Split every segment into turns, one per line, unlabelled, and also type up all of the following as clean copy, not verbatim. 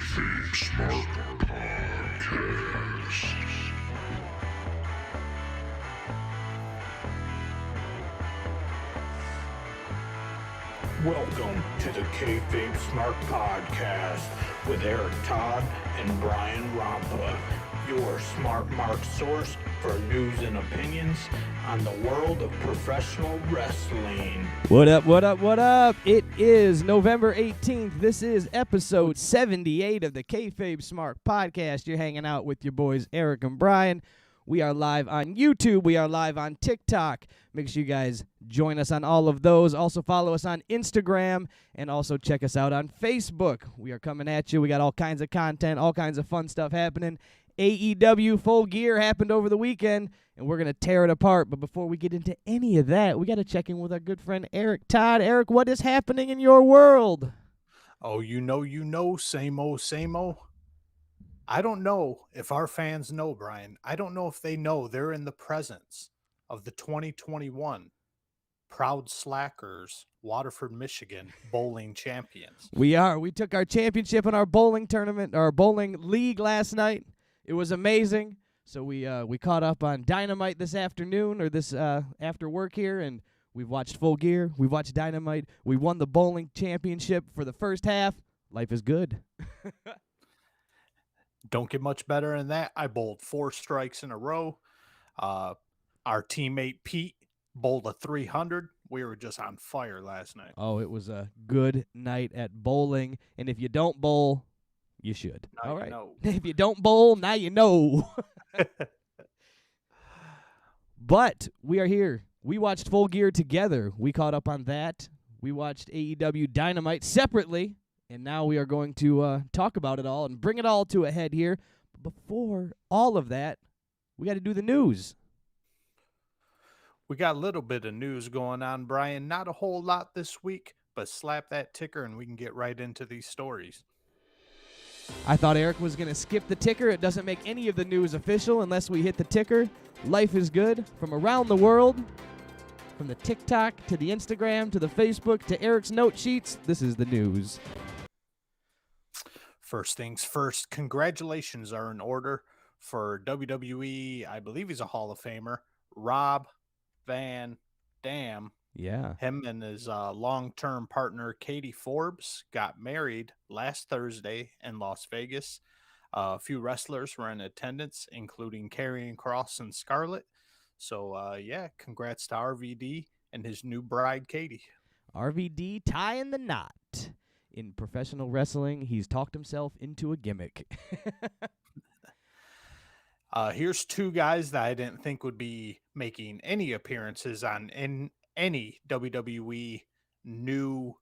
KayFabe Smark Podcast. Welcome to the KayFabe Smark Podcast with Eric Todd and Brian Rampa, your smart mark source for news and opinions on the world of professional wrestling.
What up, what up, what up? It is November 18th. This is episode 78 of the KayFabe Smark Podcast. You're hanging out with your boys Eric and Brian. We are live on YouTube. We are live on TikTok. Make sure you guys join us on all of those. Also follow us on Instagram and also check us out on Facebook. We are coming at you. We got all kinds of content, all kinds of fun stuff happening. AEW Full Gear happened over the weekend, and we're going to tear it apart. But before we get into any of that, we got to check in with our good friend Eric Todd. Eric, what is happening in your world?
Oh, you know, same old. I don't know if our fans know, Brian. I don't know if they know they're in the presence of the 2021 Proud Slackers, Waterford, Michigan bowling champions.
We are. We took our championship in our bowling tournament, our bowling league last night. It was amazing. So we caught up on Dynamite this afternoon, or this after work here, and we've watched Full Gear. We've watched Dynamite. We won the bowling championship for the first half. Life is good.
Don't get much better than that. I bowled 4 strikes in a row. Our teammate Pete bowled a 300. We were just on fire last night.
Oh, it was a good night at bowling. And if you don't bowl, you should.
Now
all
you
right.
know.
If you don't bowl, now you know. But we are here. We watched Full Gear together. We caught up on that. We watched AEW Dynamite separately. And now we are going to talk about it all and bring it all to a head here. But before all of that, we got to do the news.
We got a little bit of news going on, Brian. Not a whole lot this week, but slap that ticker and we can get right into these stories.
I thought Eric was going to skip the ticker. It doesn't make any of the news official unless we hit the ticker. Life is good from around the world. From the TikTok to the Instagram to the Facebook to Eric's note sheets, this is the news.
First things first, congratulations are in order for WWE, I believe he's a Hall of Famer, Rob Van Dam.
Yeah.
Him and his long-term partner, Katie Forbes, got married last Thursday in Las Vegas. A few wrestlers were in attendance, including Karrion Kross and Scarlett. So, congrats to RVD and his new bride, Katie.
RVD tying the knot. In professional wrestling, he's talked himself into a gimmick.
Here's 2 guys that I didn't think would be making any appearances on any WWE new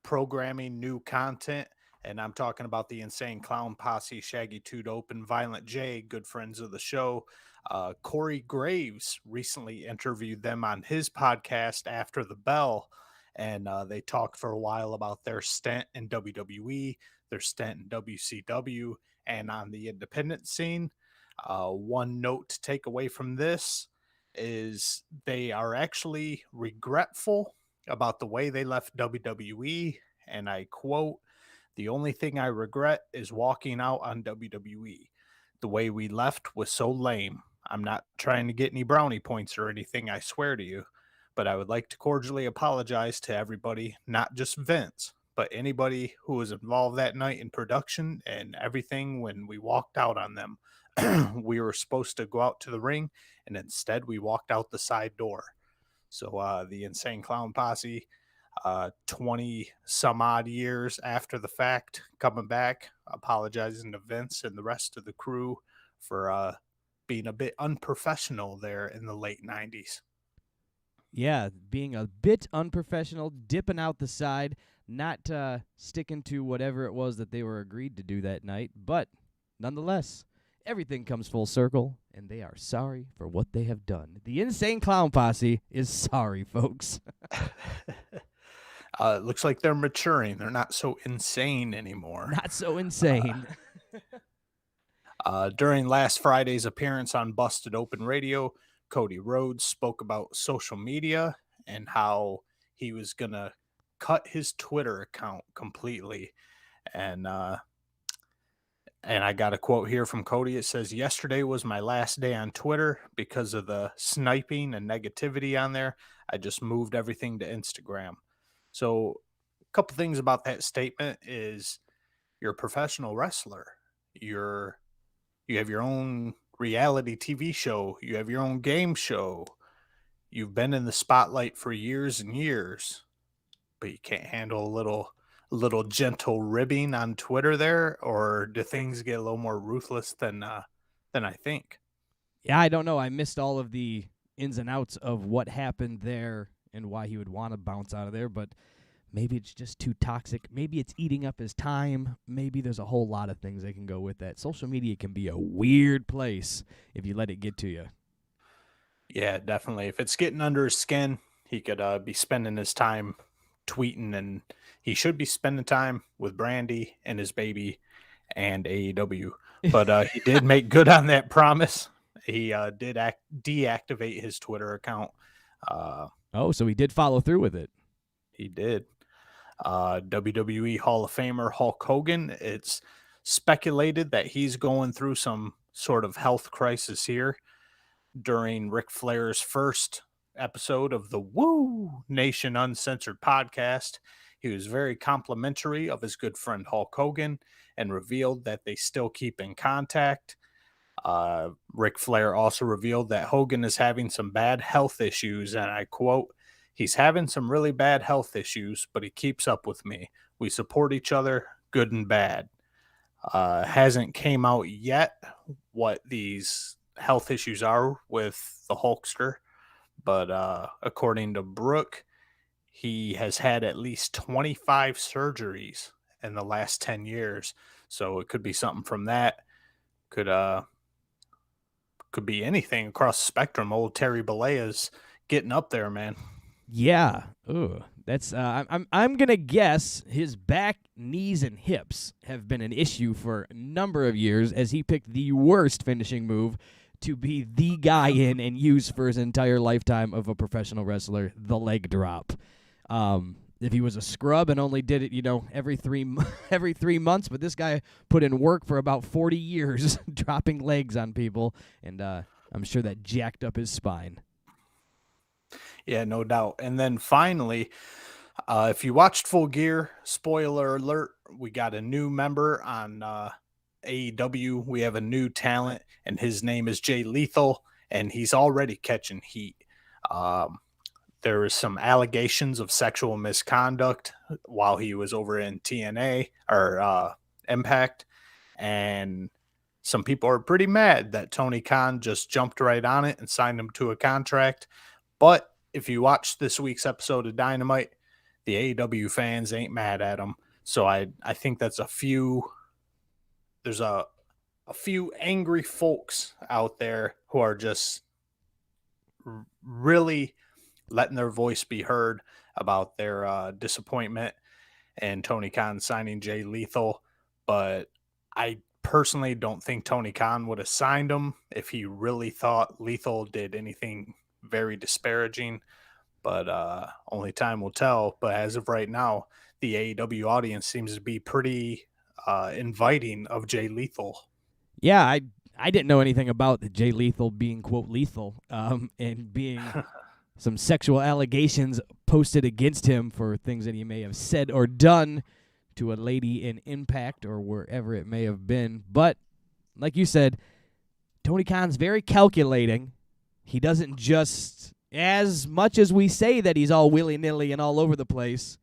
programming, new content. And I'm talking about the Insane Clown Posse, Shaggy 2 Dope, and Violent J, good friends of the show. Corey Graves recently interviewed them on his podcast, After the Bell. And they talked for a while about their stint in WWE, their stint in WCW, and on the independent scene. One note to take away from this is they are actually regretful about the way they left WWE. And I quote, "The only thing I regret is walking out on WWE. The way we left was so lame. I'm not trying to get any brownie points or anything, I swear to you. But I would like to cordially apologize to everybody, not just Vince, but anybody who was involved that night in production and everything when we walked out on them. We were supposed to go out to the ring, and instead we walked out the side door." So the Insane Clown Posse, 20 some odd years after the fact, coming back, apologizing to Vince and the rest of the crew for being a bit unprofessional there in the late 90s.
Yeah, being a bit unprofessional, dipping out the side, not sticking to whatever it was that they were agreed to do that night. But nonetheless, everything comes full circle, and they are sorry for what they have done. The Insane Clown Posse is sorry, folks.
It looks like they're maturing. They're not so insane anymore.
Not so insane.
During last Friday's appearance on Busted Open Radio, Cody Rhodes spoke about social media and how he was going to cut his Twitter account completely. And And I got a quote here from Cody. It says, "Yesterday was my last day on Twitter because of the sniping and negativity on there. I just moved everything to Instagram." So a couple things about that statement is you're a professional wrestler. You have your own reality TV show. You have your own game show. You've been in the spotlight for years and years, but you can't handle a little gentle ribbing on Twitter there, or do things get a little more ruthless than I think?
Yeah, I don't know. I missed all of the ins and outs of what happened there and why he would want to bounce out of there, but maybe it's just too toxic. Maybe it's eating up his time. Maybe there's a whole lot of things that can go with that. Social media can be a weird place if you let it get to you.
Yeah, definitely. If it's getting under his skin, he could be spending his time tweeting, and he should be spending time with Brandy and his baby and AEW. But he did make good on that promise. He did deactivate his Twitter account.
So he did follow through with it.
He did. WWE Hall of Famer Hulk Hogan, it's speculated that he's going through some sort of health crisis here. During Ric Flair's first episode of the Woo Nation Uncensored podcast, he was very complimentary of his good friend Hulk Hogan and revealed that they still keep in contact. Ric Flair also revealed that Hogan is having some bad health issues, and I quote, "He's having some really bad health issues, but he keeps up with me. We support each other, good and bad." Hasn't came out yet what these health issues are with the Hulkster, but according to Brooke, he has had at least 25 surgeries in the last 10 years. So it could be something from that. Could be anything across the spectrum. Old Terry Bollea's getting up there, man.
Yeah. Ooh. That's I'm gonna guess his back, knees, and hips have been an issue for a number of years as he picked the worst finishing move to be the guy in and use for his entire lifetime of a professional wrestler, the leg drop. If he was a scrub and only did it, every 3 months, but this guy put in work for about 40 years dropping legs on people, and I'm sure that jacked up his spine.
Yeah, no doubt. And then finally, if you watched Full Gear, spoiler alert, we got a new member on AEW. We have a new talent, and his name is Jay Lethal, and he's already catching heat. There is some allegations of sexual misconduct while he was over in TNA or Impact, and some people are pretty mad that Tony Khan just jumped right on it and signed him to a contract. But if you watch this week's episode of Dynamite, the AEW fans ain't mad at him. So I think there's a few angry folks out there who are just really letting their voice be heard about their disappointment and Tony Khan signing Jay Lethal. But I personally don't think Tony Khan would have signed him if he really thought Lethal did anything very disparaging, but only time will tell. But as of right now, the AEW audience seems to be pretty inviting of Jay Lethal.
Yeah, I didn't know anything about the Jay Lethal being, quote, lethal, and being some sexual allegations posted against him for things that he may have said or done to a lady in Impact or wherever it may have been. But like you said, Tony Khan's very calculating. He doesn't just, as much as we say that he's all willy-nilly and all over the place,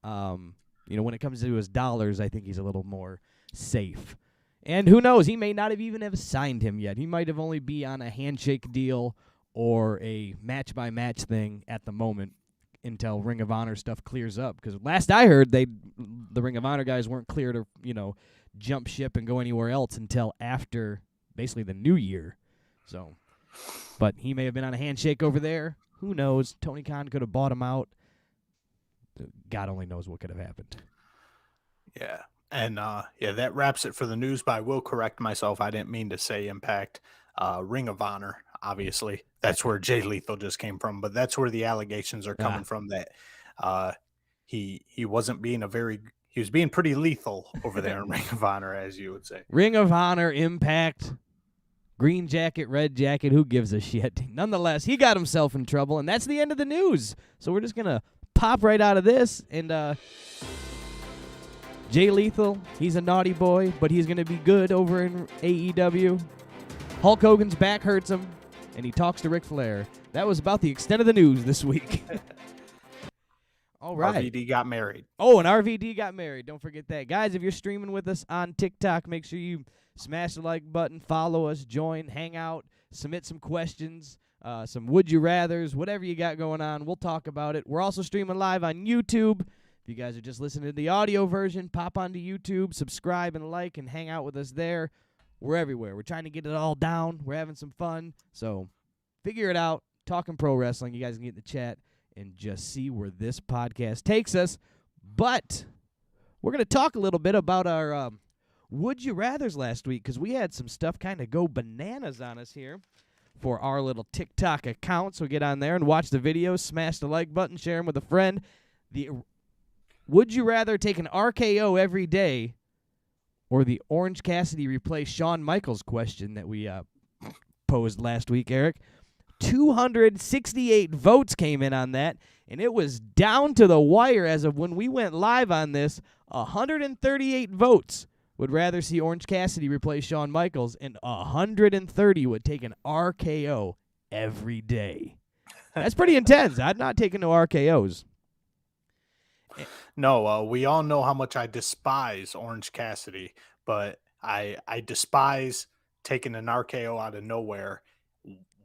when it comes to his dollars, I think he's a little more safe. And who knows, he may not have signed him yet. He might have only be on a handshake deal or a match-by-match thing at the moment until Ring of Honor stuff clears up. Because last I heard, the Ring of Honor guys weren't clear to, jump ship and go anywhere else until after basically the new year. So, but he may have been on a handshake over there. Who knows? Tony Khan could have bought him out. God only knows what could have happened.
Yeah. And that wraps it for the news, but I will correct myself. I didn't mean to say Impact. Ring of Honor, obviously. That's where Jay Lethal just came from, but that's where the allegations are coming from, that he wasn't being he was being pretty lethal over there in Ring of Honor, as you would say.
Ring of Honor, Impact, green jacket, red jacket, who gives a shit? Nonetheless, he got himself in trouble, and that's the end of the news. So we're just going to pop right out of this. And Jay Lethal, he's a naughty boy, but he's going to be good over in AEW. Hulk Hogan's back hurts him, and he talks to Ric Flair. That was about the extent of the news this week. All right.
RVD got married.
Oh, and RVD got married. Don't forget that. Guys, if you're streaming with us on TikTok, make sure you smash the like button, follow us, join, hang out, submit some questions, some would you rathers, whatever you got going on. We'll talk about it. We're also streaming live on YouTube. If you guys are just listening to the audio version, pop onto YouTube, subscribe and like, and hang out with us there. We're everywhere. We're trying to get it all down. We're having some fun. So figure it out. Talking pro wrestling. You guys can get in the chat and just see where this podcast takes us. But we're going to talk a little bit about our Would You Rathers last week, because we had some stuff kind of go bananas on us here for our little TikTok account. So get on there and watch the videos, smash the like button, share them with a friend. Would you rather take an RKO every day or the Orange Cassidy replace Shawn Michaels question that we posed last week, Eric? 268 votes came in on that, and it was down to the wire as of when we went live on this. 138 votes would rather see Orange Cassidy replace Shawn Michaels, and 130 would take an RKO every day. That's pretty intense. I'd not taken no RKOs.
No, we all know how much I despise Orange Cassidy, but I despise taking an RKO out of nowhere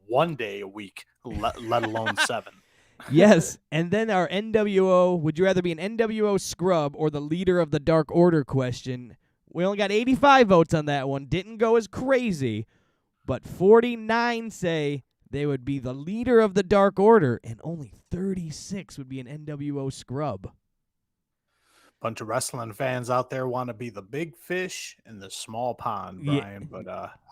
one day a week, let alone 7.
Yes, and then our NWO, would you rather be an NWO scrub or the leader of the Dark Order question? We only got 85 votes on that one. Didn't go as crazy, but 49 say they would be the leader of the Dark Order, and only 36 would be an NWO scrub.
Bunch of wrestling fans out there want to be the big fish in the small pond, Brian. Yeah.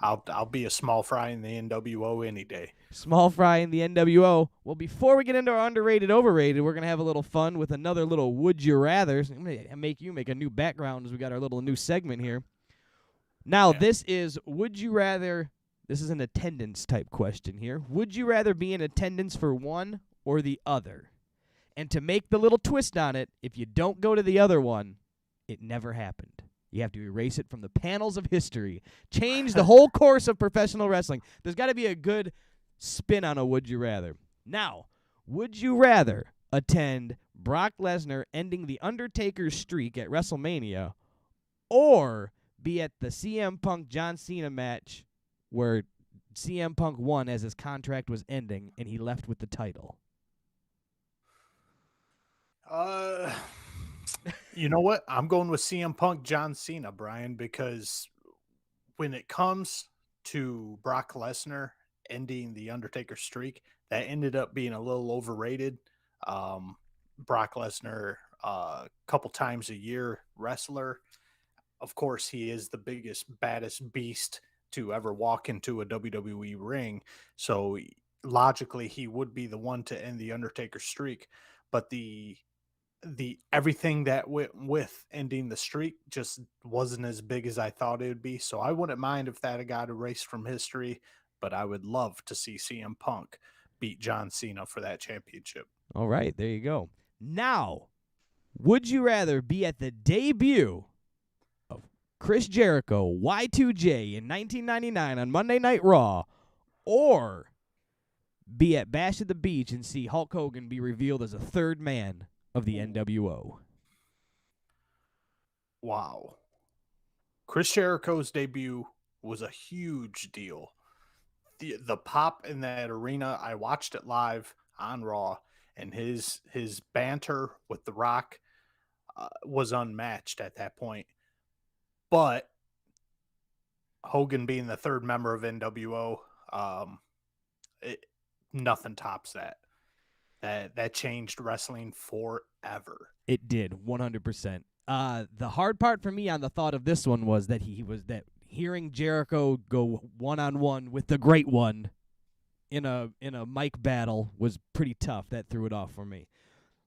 But I'll be a small fry in the NWO any day.
Small fry in the NWO. Well, before we get into our underrated, overrated, we're gonna have a little fun with another little would you rather. I'm gonna make you make a new background as we got our little new segment here. Now, This is would you rather. This is an attendance type question here. Would you rather be in attendance for one or the other? And to make the little twist on it, if you don't go to the other one, it never happened. You have to erase it from the panels of history. Change the whole course of professional wrestling. There's got to be a good spin on a would you rather. Now, would you rather attend Brock Lesnar ending The Undertaker's streak at WrestleMania or be at the CM Punk John Cena match where CM Punk won as his contract was ending and he left with the title?
You know what? I'm going with CM Punk John Cena, Brian, because when it comes to Brock Lesnar ending the Undertaker streak, that ended up being a little overrated. Brock Lesnar, a couple times a year wrestler. Of course, he is the biggest, baddest beast to ever walk into a WWE ring. So logically, he would be the one to end the Undertaker streak. But the everything that went with ending the streak just wasn't as big as I thought it would be. So I wouldn't mind if that had got erased from history, but I would love to see CM Punk beat John Cena for that championship.
All right, there you go. Now, would you rather be at the debut of Chris Jericho, Y2J, in 1999 on Monday Night Raw, or be at Bash at the Beach and see Hulk Hogan be revealed as a third man of the NWO?
Wow. Chris Jericho's debut was a huge deal. The pop in that arena, I watched it live on Raw, and his banter with The Rock was unmatched at that point. But Hogan being the third member of NWO, nothing tops that. That changed wrestling forever.
It did, 100%. The hard part for me on the thought of this one was that hearing Jericho go one-on-one with the Great One in a mic battle was pretty tough. That threw it off for me.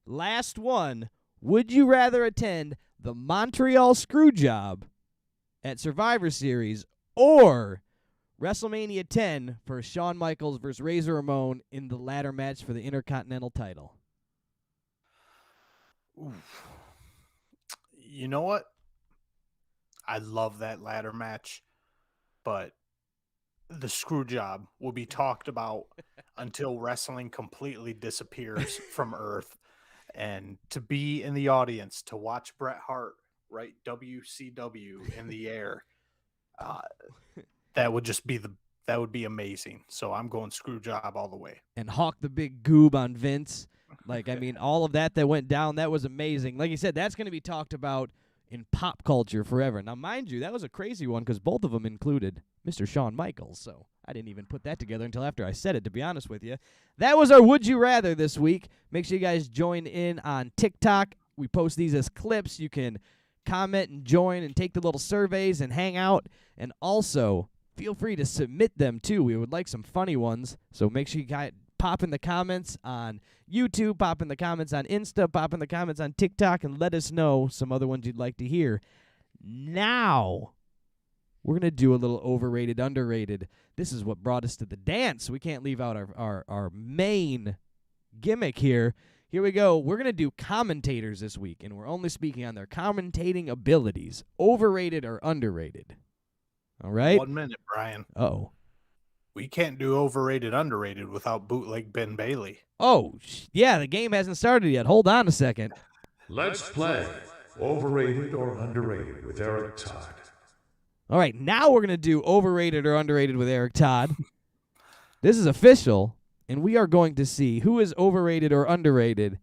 Last one, would you rather attend the Montreal Screwjob at Survivor Series or WrestleMania 10 for Shawn Michaels versus Razor Ramon in the ladder match for the Intercontinental title?
Oof. You know what? I love that ladder match, but the screw job will be talked about until wrestling completely disappears from Earth. And to be in the audience to watch Bret Hart write WCW in the air, that would just be that would be amazing. So I'm going screw job all the way.
And Hawk the Big Goob on Vince. Like, I mean, all of that went down, that was amazing. Like you said, that's going to be talked about in pop culture forever. Now, mind you, that was a crazy one because both of them included Mr. Shawn Michaels, so I didn't even put that together until after I said it, to be honest with you. That was our Would You Rather this week. Make sure you guys join in on TikTok. We post these as clips. You can comment and join and take the little surveys and hang out. And also, feel free to submit them, too. We would like some funny ones, so make sure you guys pop in the comments on YouTube, pop in the comments on Insta, pop in the comments on TikTok, and let us know some other ones you'd like to hear. Now, we're going to do a little overrated, underrated. This is what brought us to the dance. We can't leave out our main gimmick here. Here we go. We're going to do commentators this week, and we're only speaking on their commentating abilities. Overrated or underrated? All right?
1 minute, Brian.
Uh-oh.
We can't do overrated, underrated without bootleg Ben Bailey.
Oh, yeah, the game hasn't started yet. Hold on a second.
Let's play Overrated or Underrated with Eric Todd.
All right, now we're going to do overrated or underrated with Eric Todd. This is official, and we are going to see who is overrated or underrated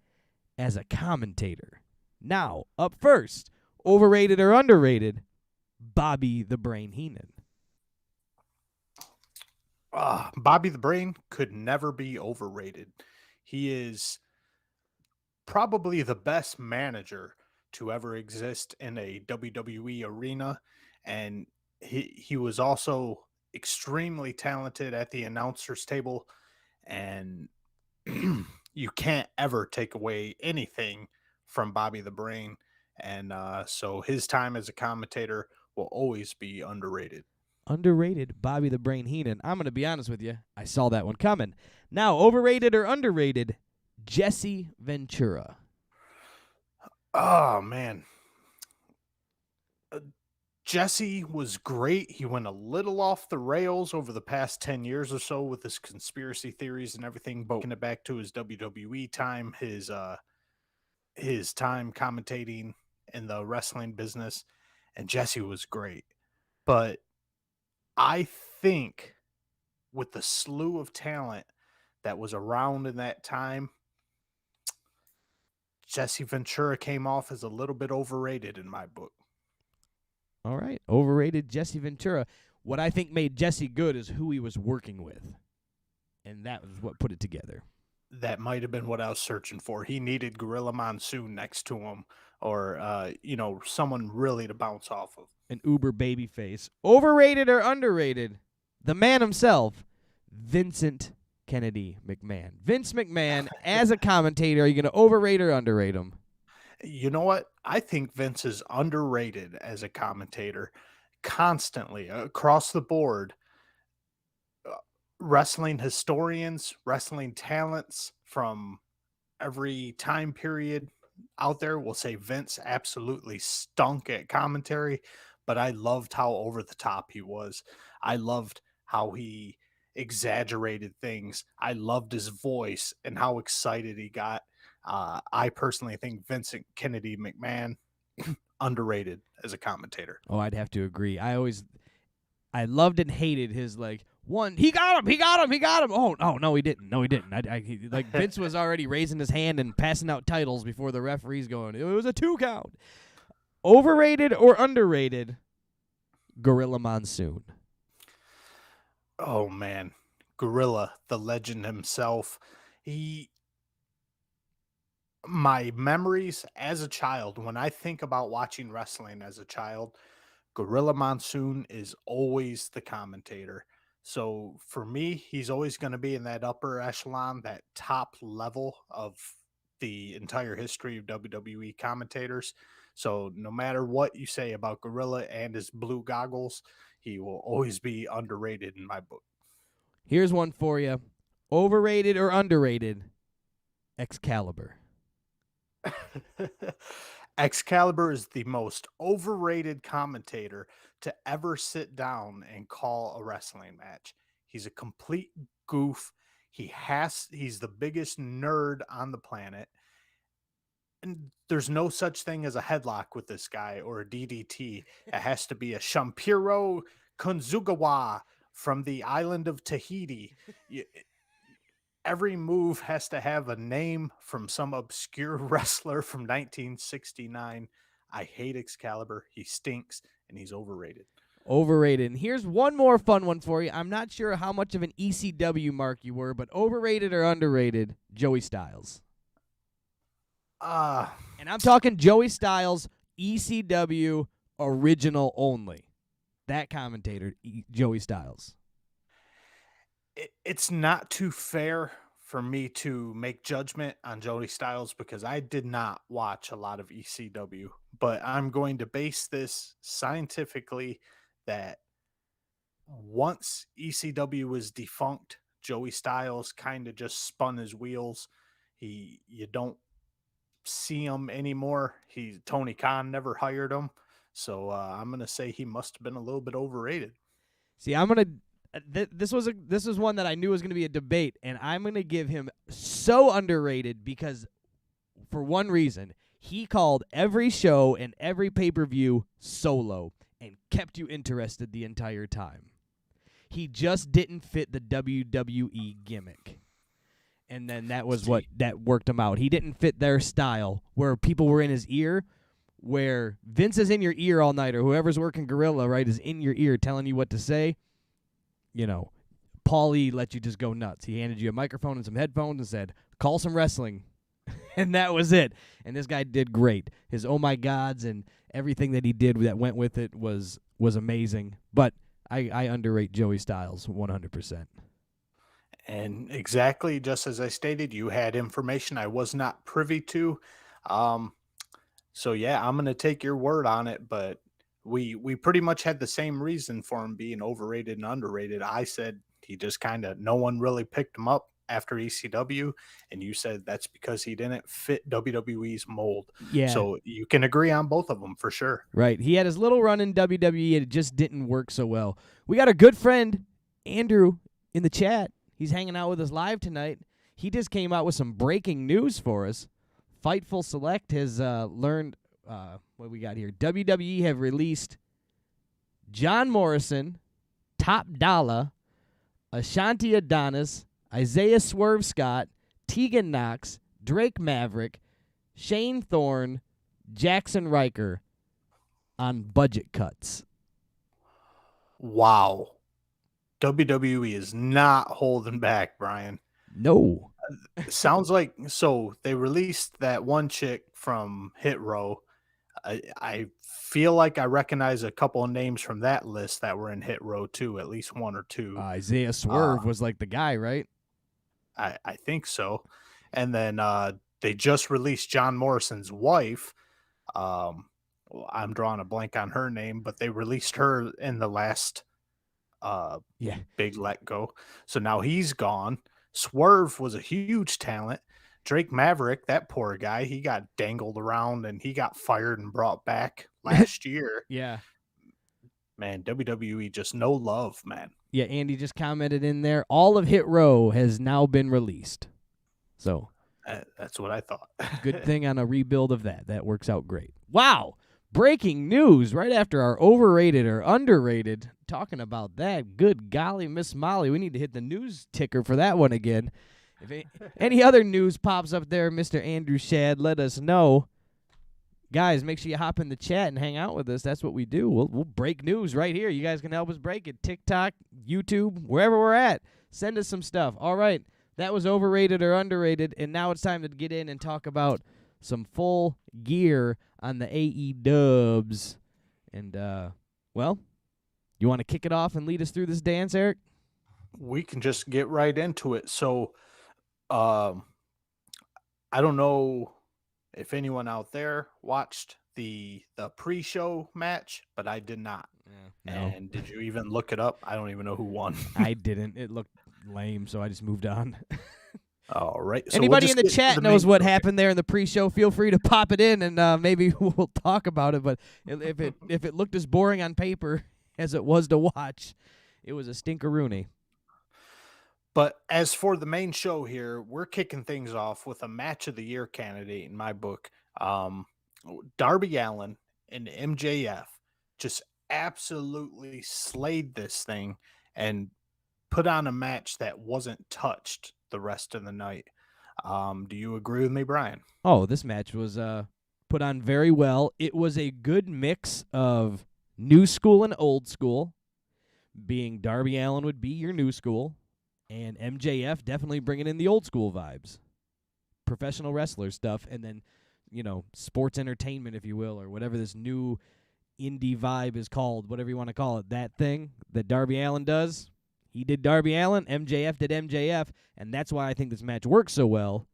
as a commentator. Now, up first, overrated or underrated, Bobby the Brain Heenan.
Bobby the Brain could never be overrated. He is probably the best manager to ever exist in a WWE arena, and he was also extremely talented at the announcer's table, and you can't ever take away anything from Bobby the Brain, and so his time as a commentator will always be underrated.
Underrated Bobby the Brain Heenan. I'm going to be honest with you. I saw that one coming. Now, overrated or underrated, Jesse Ventura.
Oh, man. Jesse was great. He went a little off the rails over the past 10 years or so with his conspiracy theories and everything, but it back to his WWE time, his time commentating in the wrestling business, and Jesse was great. But I think with the slew of talent that was around in that time, Jesse Ventura came off as a little bit overrated in my book.
All right, overrated Jesse Ventura. What I think made Jesse good is who he was working with, and that was what put it together.
That might have been what I was searching for. He needed Gorilla Monsoon next to him, or someone really to bounce off of.
An uber baby face. Overrated or underrated, the man himself, Vincent Kennedy McMahon. Vince McMahon, as a commentator, are you going to overrate or underrate him?
You know what? I think Vince is underrated as a commentator constantly across the board. Wrestling historians, wrestling talents from every time period out there will say Vince absolutely stunk at commentary, but I loved how over the top he was. I loved how he exaggerated things. I loved his voice and how excited he got. I personally think Vincent Kennedy McMahon underrated as a commentator.
Oh, I'd have to agree. I loved and hated his he got him. Oh no, he didn't. Vince was already raising his hand and passing out titles before the referee's going, it was a 2 count. Overrated or underrated, Gorilla Monsoon.
Oh man, Gorilla, the legend himself. My memories as a child, when I think about watching wrestling as a child, Gorilla Monsoon is always the commentator. So for me, he's always going to be in that upper echelon, that top level of the entire history of WWE commentators. So no matter what you say about Gorilla and his blue goggles, he will always be underrated in my book.
Here's one for you. Overrated or underrated? Excalibur.
Excalibur is the most overrated commentator to ever sit down and call a wrestling match. He's a complete goof. He's the biggest nerd on the planet. And there's no such thing as a headlock with this guy or a DDT. It has to be a Shampiro Kunzugawa from the island of Tahiti. Every move has to have a name from some obscure wrestler from 1969. I hate Excalibur. He stinks, and he's overrated.
Overrated. And here's one more fun one for you. I'm not sure how much of an ECW mark you were, but overrated or underrated, Joey Styles. And I'm talking Joey Styles, ECW original only. That commentator, Joey Styles.
It's not too fair for me to make judgment on Joey Styles because I did not watch a lot of ECW, but I'm going to base this scientifically that once ECW was defunct, Joey Styles kind of just spun his wheels. You don't see him anymore. Tony Khan never hired him. So I'm going to say he must have been a little bit overrated.
See, I'm going to this was one that I knew was going to be a debate, and I'm going to give him so underrated because for one reason, he called every show and every pay-per-view solo and kept you interested the entire time. He just didn't fit the WWE gimmick. And then that was what that worked him out. He didn't fit their style where people were in his ear, where Vince is in your ear all night, or whoever's working Gorilla, right, is in your ear telling you what to say. You know, Paulie let you just go nuts. He handed you a microphone and some headphones and said, call some wrestling. And that was it. And this guy did great. His oh my gods and everything that he did that went with it was amazing. But I underrate Joey Styles 100%.
And exactly just as I stated, you had information I was not privy to. So yeah, I'm going to take your word on it, but we pretty much had the same reason for him being overrated and underrated. I said he just no one really picked him up after ECW, and you said that's because he didn't fit WWE's mold.
Yeah.
So you can agree on both of them for sure.
Right. He had his little run in WWE, and it just didn't work so well. We got a good friend, Andrew, in the chat. He's hanging out with us live tonight. He just came out with some breaking news for us. Fightful Select has learned, what we got here? WWE have released John Morrison, Top Dollar, Ashanti Adonis, Isaiah Swerve Scott, Tegan Knox, Drake Maverick, Shane Thorne, Jackson Riker on budget cuts.
Wow. WWE is not holding back, Brian.
No.
Sounds like, so they released that one chick from Hit Row. I feel like I recognize a couple of names from that list that were in Hit Row too, at least one or two.
Isaiah Swerve was like the guy, right?
I think so. And then they just released John Morrison's wife. I'm drawing a blank on her name, but they released her in the last big let go. So now he's gone. Swerve was a huge talent. Drake Maverick, that poor guy, he got dangled around and he got fired and brought back last year.
Yeah.
Man, WWE just no love, man.
Yeah, Andy just commented in there, all of Hit Row has now been released. So
that's what I thought.
Good thing on a rebuild of that. That works out great. Wow. Breaking news right after our overrated or underrated. Talking about that. Good golly, Miss Molly. We need to hit the news ticker for that one again. If any other news pops up there, Mr. Andrew Shad, let us know. Guys, make sure you hop in the chat and hang out with us. That's what we do. We'll break news right here. You guys can help us break it. TikTok, YouTube, wherever we're at. Send us some stuff. All right. That was overrated or underrated, and now it's time to get in and talk about some full gear on the AEWs. And, well, you want to kick it off and lead us through this dance, Eric?
We can just get right into it. So, I don't know if anyone out there watched the pre-show match, but I did not.
No.
And did you even look it up? I don't even know who won.
I didn't. It looked lame, so I just moved on.
All right. So
Anybody
we'll
in the
just get to
chat knows
main
what
show here.
happened there in the pre-show, feel free to pop it in, and maybe we'll talk about it. But if it looked as boring on paper as it was to watch, it was a stinkeroonie.
But as for the main show here, we're kicking things off with a match of the year candidate in my book. Darby Allin and MJF just absolutely slayed this thing and put on a match that wasn't touched the rest of the night. Do you agree with me, Brian?
Oh, this match was put on very well. It was a good mix of new school and old school, being Darby Allin would be your new school, and MJF definitely bringing in the old school vibes. Professional wrestler stuff, and then, sports entertainment, if you will, or whatever this new indie vibe is called, whatever you want to call it, that thing that Darby Allin does. He did Darby Allin, MJF did MJF, and that's why I think this match works so well,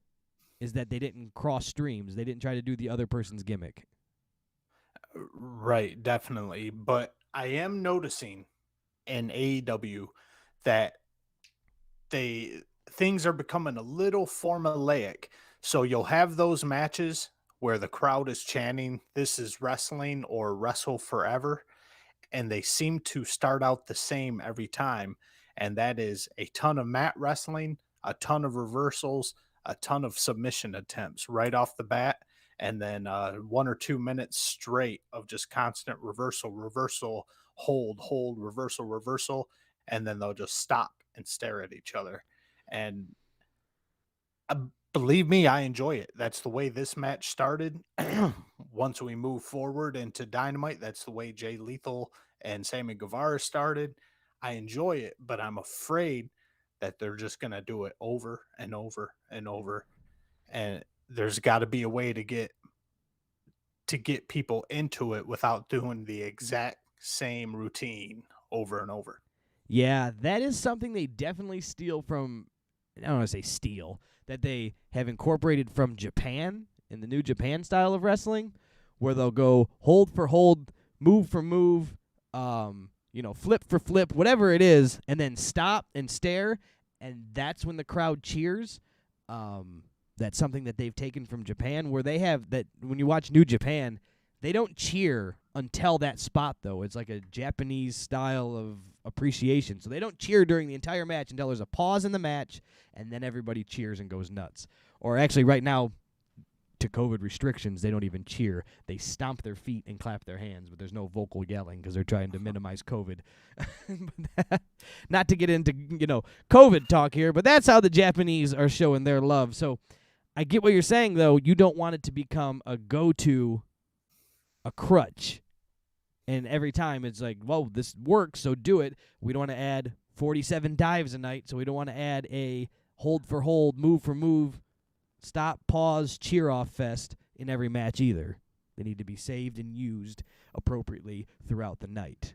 is that they didn't cross streams. They didn't try to do the other person's gimmick.
Right, definitely. But I am noticing in AEW that things are becoming a little formulaic. So you'll have those matches where the crowd is chanting, "This is wrestling" or "Wrestle Forever," and they seem to start out the same every time. And that is a ton of mat wrestling, a ton of reversals, a ton of submission attempts right off the bat, and then 1 or 2 minutes straight of just constant reversal, hold, reversal, and then they'll just stop and stare at each other. And believe me, I enjoy it. That's the way this match started. Once we move forward into Dynamite, that's the way Jay Lethal and Sammy Guevara started. I enjoy it, but I'm afraid that they're just going to do it over and over and over. And there's got to be a way to get people into it without doing the exact same routine over and over.
Yeah, that is something they definitely steal from, I don't want to say steal, that they have incorporated from Japan in the New Japan style of wrestling, where they'll go hold for hold, move for move, flip for flip, whatever it is, and then stop and stare, and that's when the crowd cheers. That's something that they've taken from Japan, where they have that when you watch New Japan, they don't cheer until that spot, though. It's like a Japanese style of appreciation. So they don't cheer during the entire match until there's a pause in the match, and then everybody cheers and goes nuts. Or actually, right now, to COVID restrictions, they don't even cheer. They stomp their feet and clap their hands, but there's no vocal yelling because they're trying to minimize COVID. Not to get into, COVID talk here, but that's how the Japanese are showing their love. So I get what you're saying, though. You don't want it to become a go-to, a crutch. And every time it's like, whoa, this works, so do it. We don't want to add 47 dives a night, so we don't want to add a hold for hold, move for move, stop, pause, cheer off fest in every match either. They need to be saved and used appropriately throughout the night.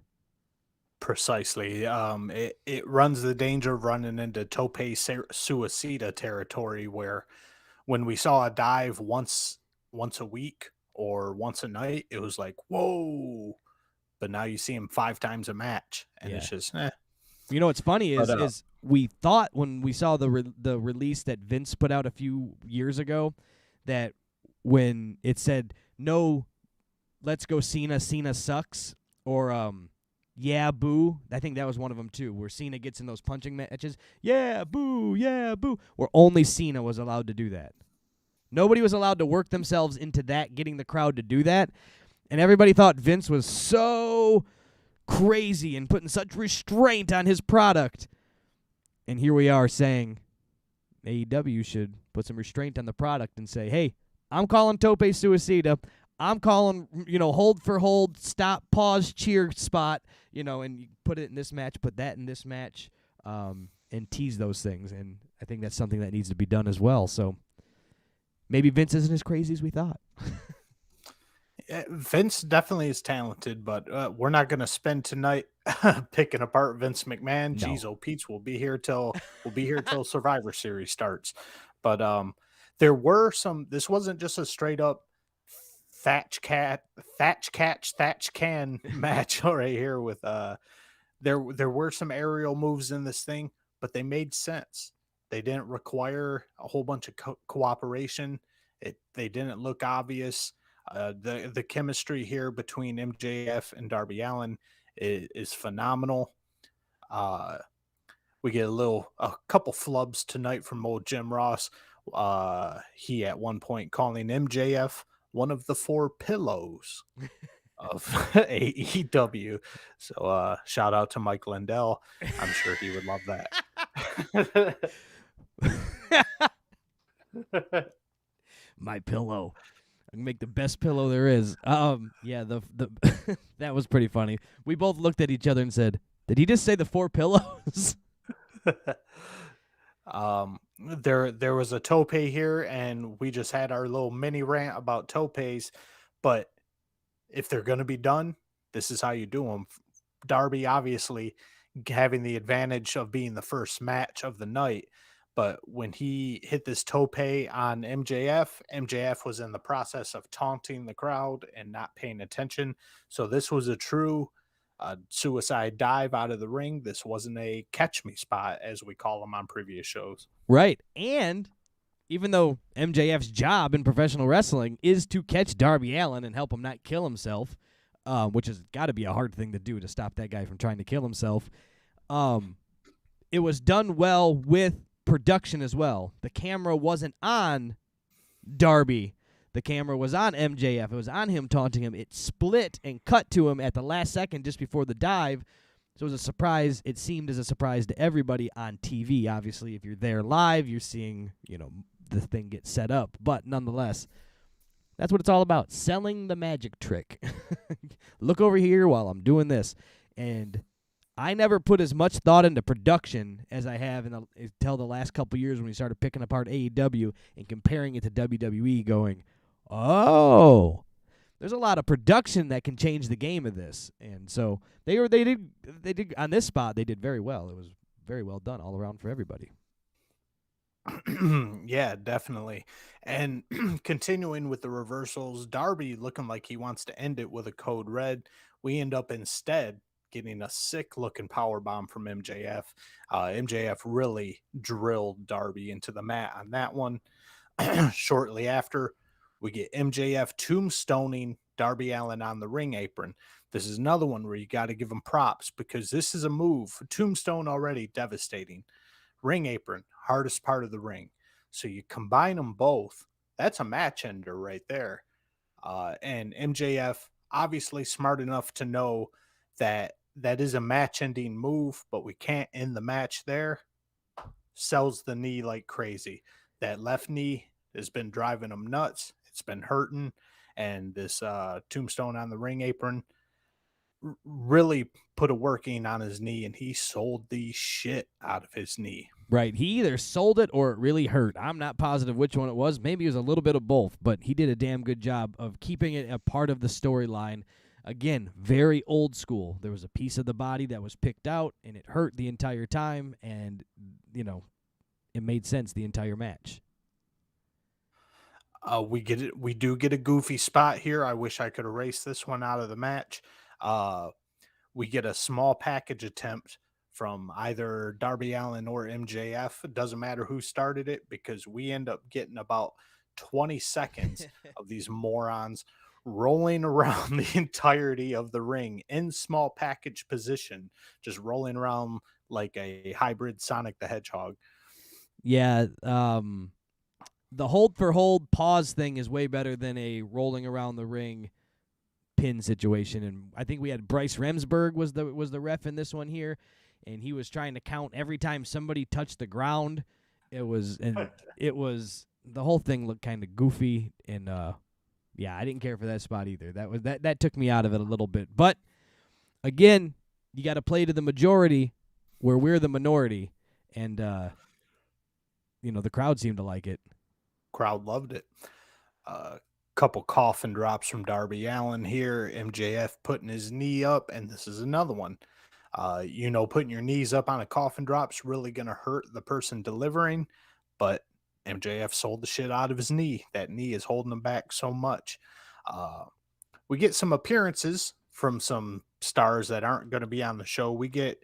Precisely. It runs the danger of running into tope suicida territory, where when we saw a dive once a week or once a night, it was like, whoa. But now you see him 5 times a match, and It's just,
You know what's funny is we thought when we saw the release that Vince put out a few years ago, that when it said, no, let's go Cena sucks, or yeah, boo, I think that was one of them too, where Cena gets in those punching matches, yeah, boo, where only Cena was allowed to do that. Nobody was allowed to work themselves into that, getting the crowd to do that. And everybody thought Vince was so crazy and putting such restraint on his product. And here we are saying AEW should put some restraint on the product and say, hey, I'm calling tope suicida. I'm calling, hold for hold, stop, pause, cheer spot, and you put it in this match, put that in this match, and tease those things. And I think that's something that needs to be done as well. So maybe Vince isn't as crazy as we thought.
Vince definitely is talented, but we're not going to spend tonight picking apart Vince McMahon.
No.
Jeez, oh Pete's, we'll be here till Survivor Series starts. But there were some. This wasn't just a straight up Thatch Can match right here with there were some aerial moves in this thing, but they made sense. They didn't require a whole bunch of cooperation. They didn't look obvious. The chemistry here between MJF and Darby Allin is phenomenal. We get a couple flubs tonight from old Jim Ross. He at one point calling MJF one of the 4 pillows of AEW. So shout out to Mike Lindell. I'm sure he would love that.
My pillow. I can make the best pillow there is. Yeah, the that was pretty funny. We both looked at each other and said, "Did he just say the 4 pillows?"
There was a tope here, and we just had our little mini rant about topes. But if they're going to be done, this is how you do them. Darby obviously having the advantage of being the first match of the night, but when he hit this tope on MJF was in the process of taunting the crowd and not paying attention. So this was a true suicide dive out of the ring. This wasn't a catch me spot, as we call them on previous shows.
Right. And even though MJF's job in professional wrestling is to catch Darby Allin and help him not kill himself, which has got to be a hard thing to do to stop that guy from trying to kill himself, it was done well with production as well. The camera wasn't on Darby. The camera was on MJF. It was on him taunting him. It split and cut to him at the last second just before the dive. So it was a surprise. It seemed as a surprise to everybody on TV. Obviously, if you're there live, you're seeing, the thing get set up. But nonetheless, that's what it's all about, selling the magic trick. Look over here while I'm doing this. And I never put as much thought into production as I have until the last couple years when we started picking apart AEW and comparing it to WWE, going, oh, there's a lot of production that can change the game of this. And so they did on this spot, they did very well. It was very well done all around for everybody.
Yeah, definitely. And continuing with the reversals, Darby looking like he wants to end it with a code red. We end up instead getting a sick looking power bomb from MJF. MJF really drilled Darby into the mat on that one. Shortly after, we get MJF tombstoning Darby Allin on the ring apron. This is another one where you got to give him props, because this is a move. Tombstone already devastating. Ring apron, hardest part of the ring. So you combine them both. That's a match ender right there. And MJF obviously smart enough to know that is a match ending move, but we can't end the match there. Sells the knee like crazy. That left knee has been driving him nuts. It's been hurting. And this tombstone on the ring apron really put a working on his knee, and he sold the shit out of his knee.
Right. He either sold it or it really hurt. I'm not positive which one it was. Maybe it was a little bit of both, but he did a damn good job of keeping it a part of the storyline. Again, very old school. There was a piece of the body that was picked out, and it hurt the entire time, and, it made sense the entire match.
We do get a goofy spot here. I wish I could erase this one out of the match. We get a small package attempt from either Darby Allin or MJF. It doesn't matter who started it, because we end up getting about 20 seconds of these morons rolling around the entirety of the ring in small package position, just rolling around like a hybrid Sonic the Hedgehog.
Yeah, the hold for hold pause thing is way better than a rolling around the ring pin situation. And I think we had Bryce Remsburg was the ref in this one here, and he was trying to count every time somebody touched the ground. The whole thing looked kind of goofy, and yeah, I didn't care for that spot either. That took me out of it a little bit. But again, you got to play to the majority where we're the minority, and the crowd seemed to like it.
Crowd loved it. Couple coffin drops from Darby Allin here. MJF putting his knee up, and this is another one. Putting your knees up on a coffin drop's really going to hurt the person delivering, but MJF sold the shit out of his knee. That knee is holding him back so much. We get some appearances from some stars that aren't going to be on the show. We get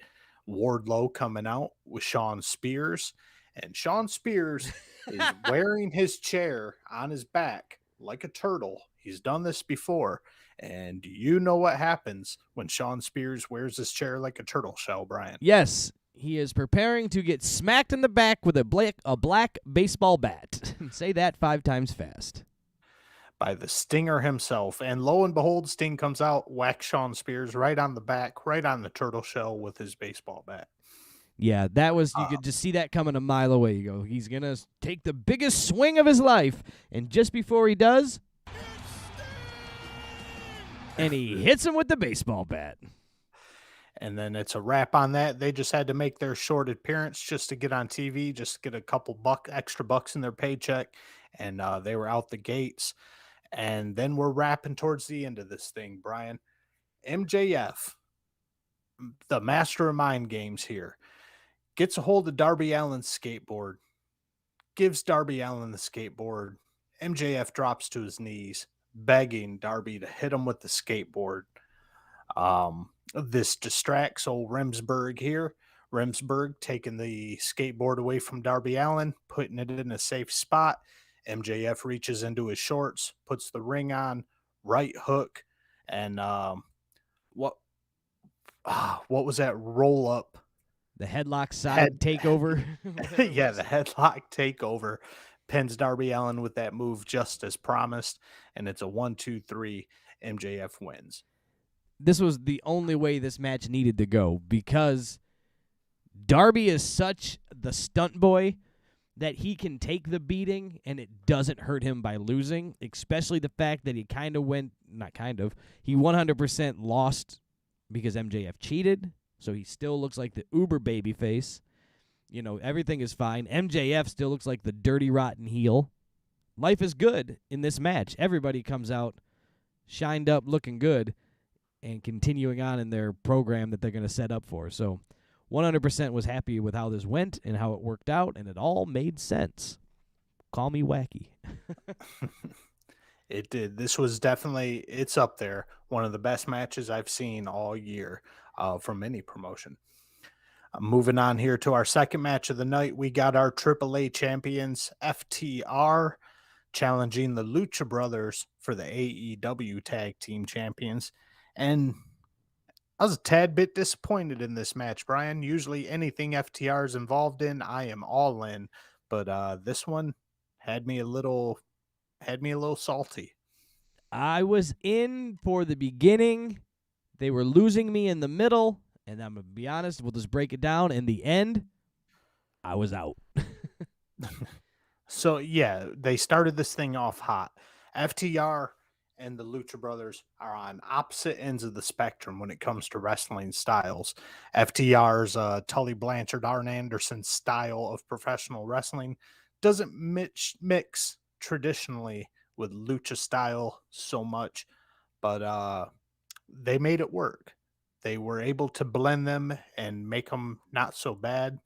Wardlow coming out with Shawn Spears, and Shawn Spears is wearing his chair on his back like a turtle. He's done this before. And you know what happens when Shawn Spears wears his chair like a turtle shell, Brian?
Yes, he is preparing to get smacked in the back with a black baseball bat. Say that 5 times fast.
By the Stinger himself. And lo and behold, Sting comes out, whacks Shawn Spears right on the back, right on the turtle shell with his baseball bat.
Yeah, that was, you could just see that coming a mile away. You go, he's going to take the biggest swing of his life. And just before he does, and he hits him with the baseball bat.
And then it's a wrap on that. They just had to make their short appearance just to get on TV, just get a couple extra bucks in their paycheck. And they were out the gates. And then we're wrapping towards the end of this thing, Brian. MJF, the master of mind games here, gets a hold of Darby Allin's skateboard, gives Darby Allin the skateboard. MJF drops to his knees, begging Darby to hit him with the skateboard. This distracts old Remsburg here. Remsburg taking the skateboard away from Darby Allin, putting it in a safe spot. MJF reaches into his shorts, puts the ring on, right hook, and what was that roll up?
The headlock side takeover.
Yeah, the headlock takeover. Pins Darby Allin with that move just as promised, and it's a 1-2-3. MJF wins.
This was the only way this match needed to go because Darby is such the stunt boy that he can take the beating and it doesn't hurt him by losing, especially the fact that he he 100% lost because MJF cheated, so he still looks like the uber babyface. You know, everything is fine. MJF still looks like the dirty, rotten heel. Life is good in this match. Everybody comes out shined up, looking good, and continuing on in their program that they're going to set up for. So 100% was happy with how this went and how it worked out, and it all made sense. Call me wacky.
It did. This was definitely, it's up there. One of the best matches I've seen all year from any promotion. Moving on here to our second match of the night, we got our AAA champions, FTR, challenging the Lucha Brothers for the AEW Tag Team Champions. And I was a tad bit disappointed in this match, Brian. Usually anything FTR is involved in, I am all in. But this one had me a little salty.
I was in for the beginning. They were losing me in the middle. And I'm going to be honest, we'll just break it down. In the end, I was out.
So, yeah, they started this thing off hot. FTR and the Lucha Brothers are on opposite ends of the spectrum when it comes to wrestling styles. FTR's Tully Blanchard, Arn Anderson style of professional wrestling doesn't mix traditionally with Lucha style so much, but they made it work. They were able to blend them and make them not so bad.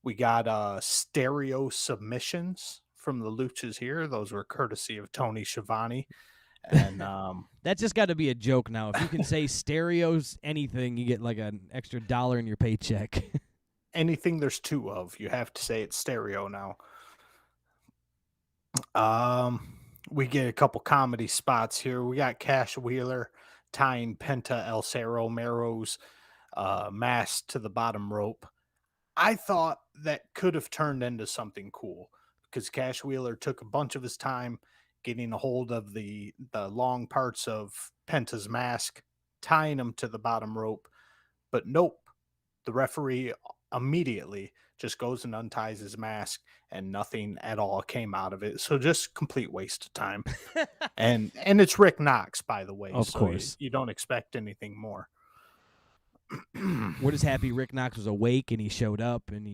We got stereo submissions from the Luchas here. Those were courtesy of Tony Schiavone. And
that's just got to be a joke now. If you can say stereos anything, you get like an extra $1 in your paycheck.
Anything there's two of, you have to say it's stereo now. We get a couple comedy spots here. We got Cash Wheeler tying Penta El Cerro Miro's mask to the bottom rope. I thought that could have turned into something cool because Cash Wheeler took a bunch of his time getting a hold of the long parts of Penta's mask, tying him to the bottom rope. But nope, the referee immediately just goes and unties his mask and nothing at all came out of it. So just complete waste of time. and it's Rick Knox, by the way.
Of course.
You don't expect anything more.
We're just happy Rick Knox was awake and he showed up and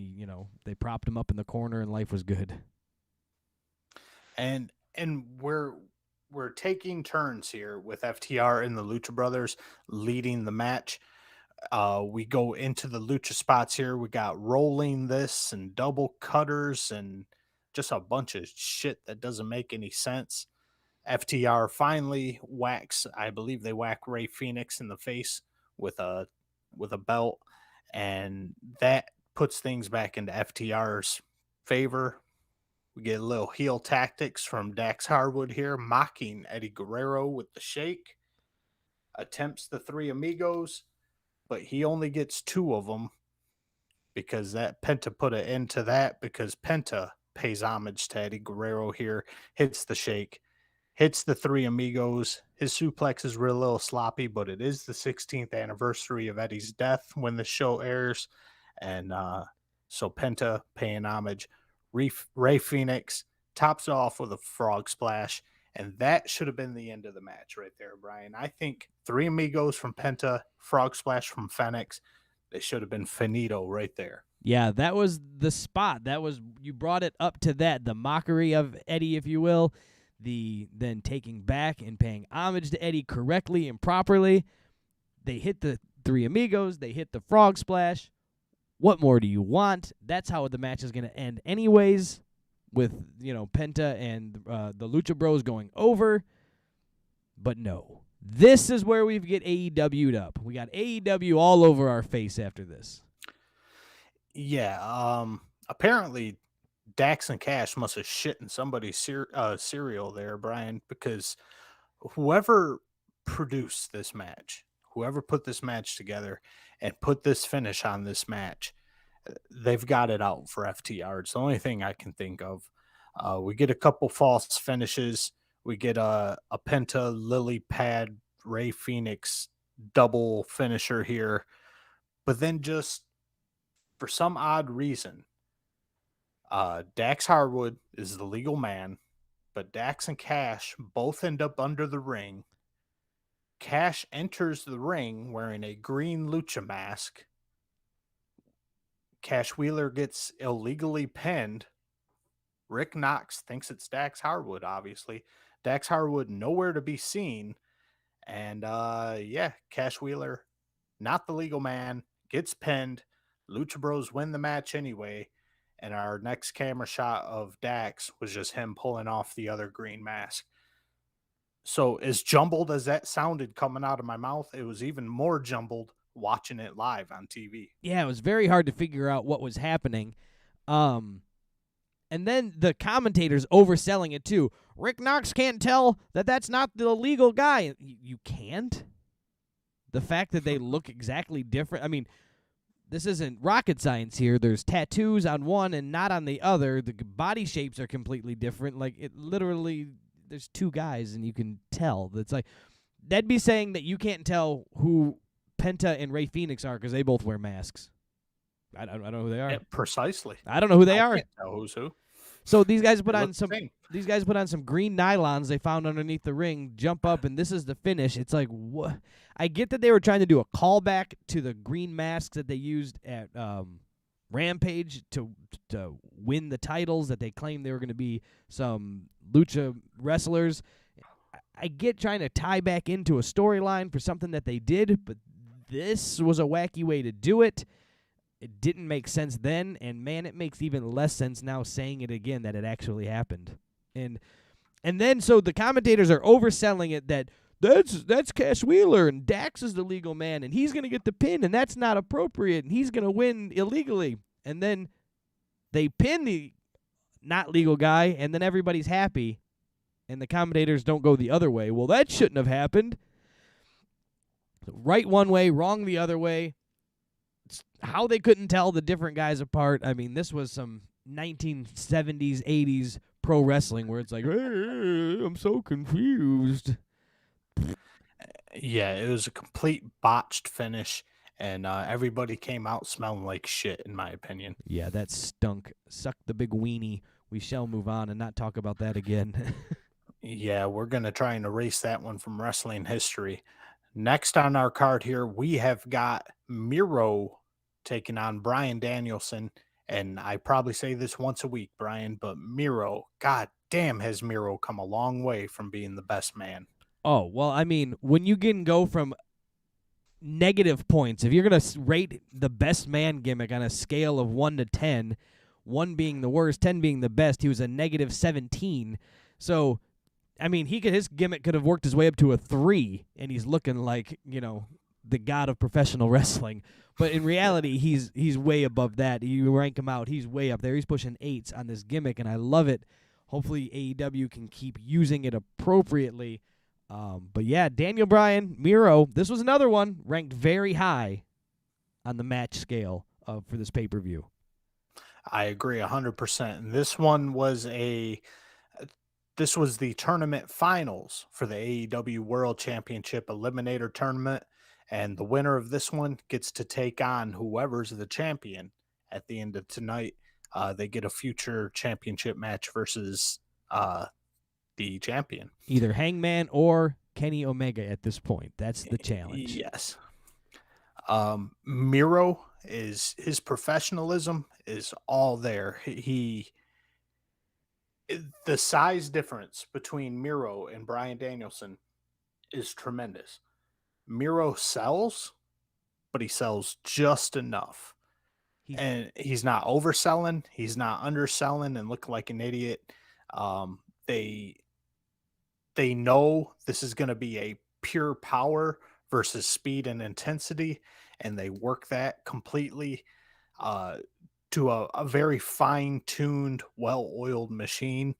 they propped him up in the corner and life was good.
And we're taking turns here with FTR and the Lucha Brothers leading the match. We go into the Lucha spots here. We got rolling this and double cutters and just a bunch of shit that doesn't make any sense. FTR finally whacks, I believe they whack Ray Phoenix in the face with a belt, and that puts things back into FTR's favor. We get a little heel tactics from Dax Harwood here, mocking Eddie Guerrero with the shake. Attempts the Three Amigos, but he only gets 2 of them because that Penta put an end to that, because Penta pays homage to Eddie Guerrero here, hits the shake, hits the Three Amigos. His suplex is real little sloppy, but it is the 16th anniversary of Eddie's death when the show airs. And so Penta paying homage. Ray Phoenix tops off with a frog splash. And that should have been the end of the match right there, Brian. I think Three Amigos from Penta, frog splash from Phoenix. They should have been finito right there.
Yeah, that was the spot. You brought it up to that, the mockery of Eddie, if you will, the then taking back and paying homage to Eddie correctly and properly. They hit the Three Amigos. They hit the frog splash. What more do you want? That's how the match is going to end anyways, with, Penta and the Lucha Bros going over. But no. This is where we get AEW'd up. We got AEW all over our face after this.
Yeah, apparently Dax and Cash must have shit in somebody's cereal there, Brian, because whoever produced this match, whoever put this match together and put this finish on this match, they've got it out for FTR. It's the only thing I can think of. We get a couple false finishes. We get a Penta, lily pad, Ray Phoenix double finisher here. But then just for some odd reason, Dax Harwood is the legal man, but Dax and Cash both end up under the ring. Cash enters the ring wearing a green lucha mask. Cash Wheeler gets illegally pinned. Rick Knox thinks it's Dax Harwood, obviously. Dax Harwood nowhere to be seen. And Cash Wheeler, not the legal man, gets pinned. Lucha Bros win the match anyway. And our next camera shot of Dax was just him pulling off the other green mask. So as jumbled as that sounded coming out of my mouth, it was even more jumbled watching it live on TV.
Yeah, it was very hard to figure out what was happening. And then the commentators overselling it too. Rick Knox can't tell that that's not the legal guy. You can't? The fact that they look exactly different. I mean, this isn't rocket science here. There's tattoos on one and not on the other. The body shapes are completely different. Like, it literally, there's 2 guys and you can tell. It's like, that'd be saying that you can't tell who Penta and Ray Phoenix are because they both wear masks. I don't know who they are.
Yeah, precisely.
I don't know who they are.
Can't tell who's who.
So these guys put on some green nylons they found underneath the ring, jump up, and this is the finish. It's like, what? I get that they were trying to do a callback to the green masks that they used at Rampage to win the titles, that they claimed they were going to be some lucha wrestlers. I get trying to tie back into a storyline for something that they did, but this was a wacky way to do it. It didn't make sense then, and man, it makes even less sense now saying it again that it actually happened. And then so the commentators are overselling it that that's Cash Wheeler and Dax is the legal man and he's going to get the pin and that's not appropriate and he's going to win illegally. And then they pin the not legal guy and then everybody's happy and the commentators don't go the other way. Well, that shouldn't have happened. Right one way, wrong the other way. How they couldn't tell the different guys apart. I mean, this was some 1970s, 80s pro wrestling where it's like, hey, I'm so confused.
Yeah, it was a complete botched finish, and everybody came out smelling like shit, in my opinion.
Yeah, that stunk. Suck the big weenie. We shall move on and not talk about that again.
Yeah, we're going to try and erase that one from wrestling history. Next on our card here, we have got Miro taking on Bryan Danielson. And I probably say this once a week, Brian, but Miro, god damn, has Miro come a long way from being the best man.
Oh, well, I mean, when you can go from negative points, if you're going to rate the best man gimmick on a scale of 1 to 10, 1 being the worst, 10 being the best, he was a negative 17. So I mean, his gimmick could have worked his way up to a 3, and he's looking like, the god of professional wrestling. But in reality, he's way above that. You rank him out, he's way up there. He's pushing 8s on this gimmick, and I love it. Hopefully AEW can keep using it appropriately. But yeah, Daniel Bryan, Miro, this was another one ranked very high on the match scale for this pay-per-view.
I agree 100%. And this one was this was the tournament finals for the AEW World Championship Eliminator Tournament. And the winner of this one gets to take on whoever's the champion at the end of tonight. They get a future championship match versus the champion.
Either Hangman or Kenny Omega at this point. That's the challenge.
Yes. Miro, his professionalism is all there. The size difference between Miro and Bryan Danielson is tremendous. Miro sells, but he sells just enough. And he's not overselling. He's not underselling and looking like an idiot. They know this is going to be a pure power versus speed and intensity, and they work that completely to a very fine-tuned, well-oiled machine.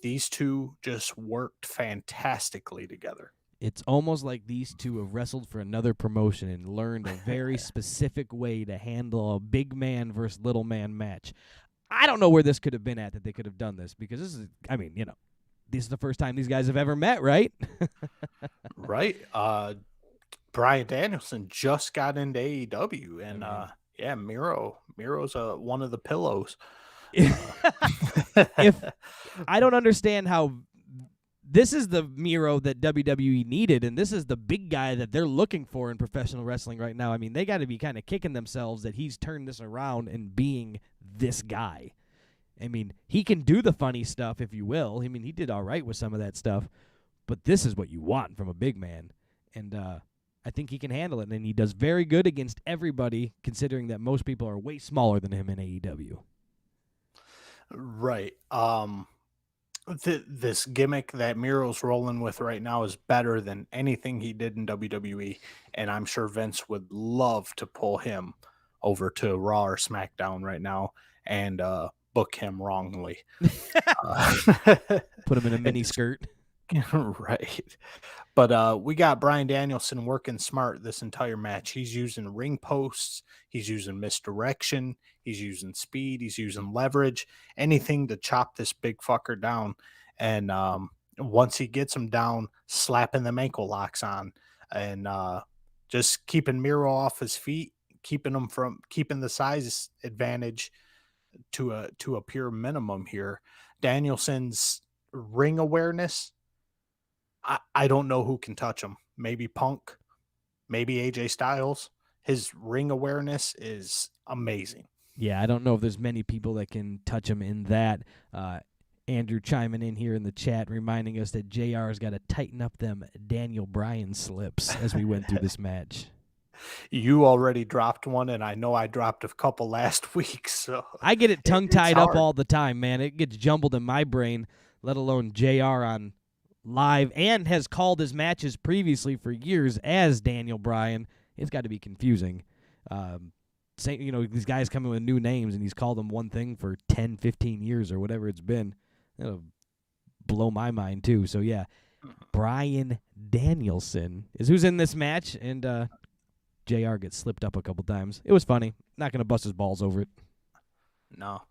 These two just worked fantastically together.
It's almost like these two have wrestled for another promotion and learned a very specific way to handle a big man versus little man match. I don't know where this could have been at that they could have done this, because this is, this is the first time these guys have ever met, right?
Right. Bryan Danielson just got into AEW, and Miro's one of the pillows.
If I don't understand how this is the Miro that WWE needed, and this is the big guy that they're looking for in professional wrestling right now. I mean, they got to be kind of kicking themselves that he's turned this around and being this guy. I mean, he can do the funny stuff, if you will. I mean, he did all right with some of that stuff, but this is what you want from a big man, and I think he can handle it, and he does very good against everybody, considering that most people are way smaller than him in AEW.
Right. This gimmick that Miro's rolling with right now is better than anything he did in WWE, and I'm sure Vince would love to pull him over to Raw or SmackDown right now and book him wrongly.
Put him in a mini skirt.
Right. But we got Bryan Danielson working smart this entire match. He's using ring posts. He's using misdirection. He's using speed. He's using leverage. Anything to chop this big fucker down. And once he gets him down, slapping them ankle locks on. And just keeping Miro off his feet, keeping the size advantage to a pure minimum here. Danielson's ring awareness, I don't know who can touch him. Maybe Punk, maybe AJ Styles. His ring awareness is amazing.
Yeah, I don't know if there's many people that can touch him in that. Andrew chiming in here in the chat, reminding us that JR's got to tighten up them Daniel Bryan slips as we went through this match.
You already dropped one, and I know I dropped a couple last week. So
I get it tongue-tied up all the time, man. It gets jumbled in my brain, let alone JR on live, and has called his matches previously for years as Daniel Bryan. It's got to be confusing. These guys come in with new names, and he's called them one thing for 10, 15 years or whatever it's been. It'll blow my mind, too. So, yeah, Bryan Danielson is who's in this match, and JR gets slipped up a couple times. It was funny. Not going to bust his balls over it.
No.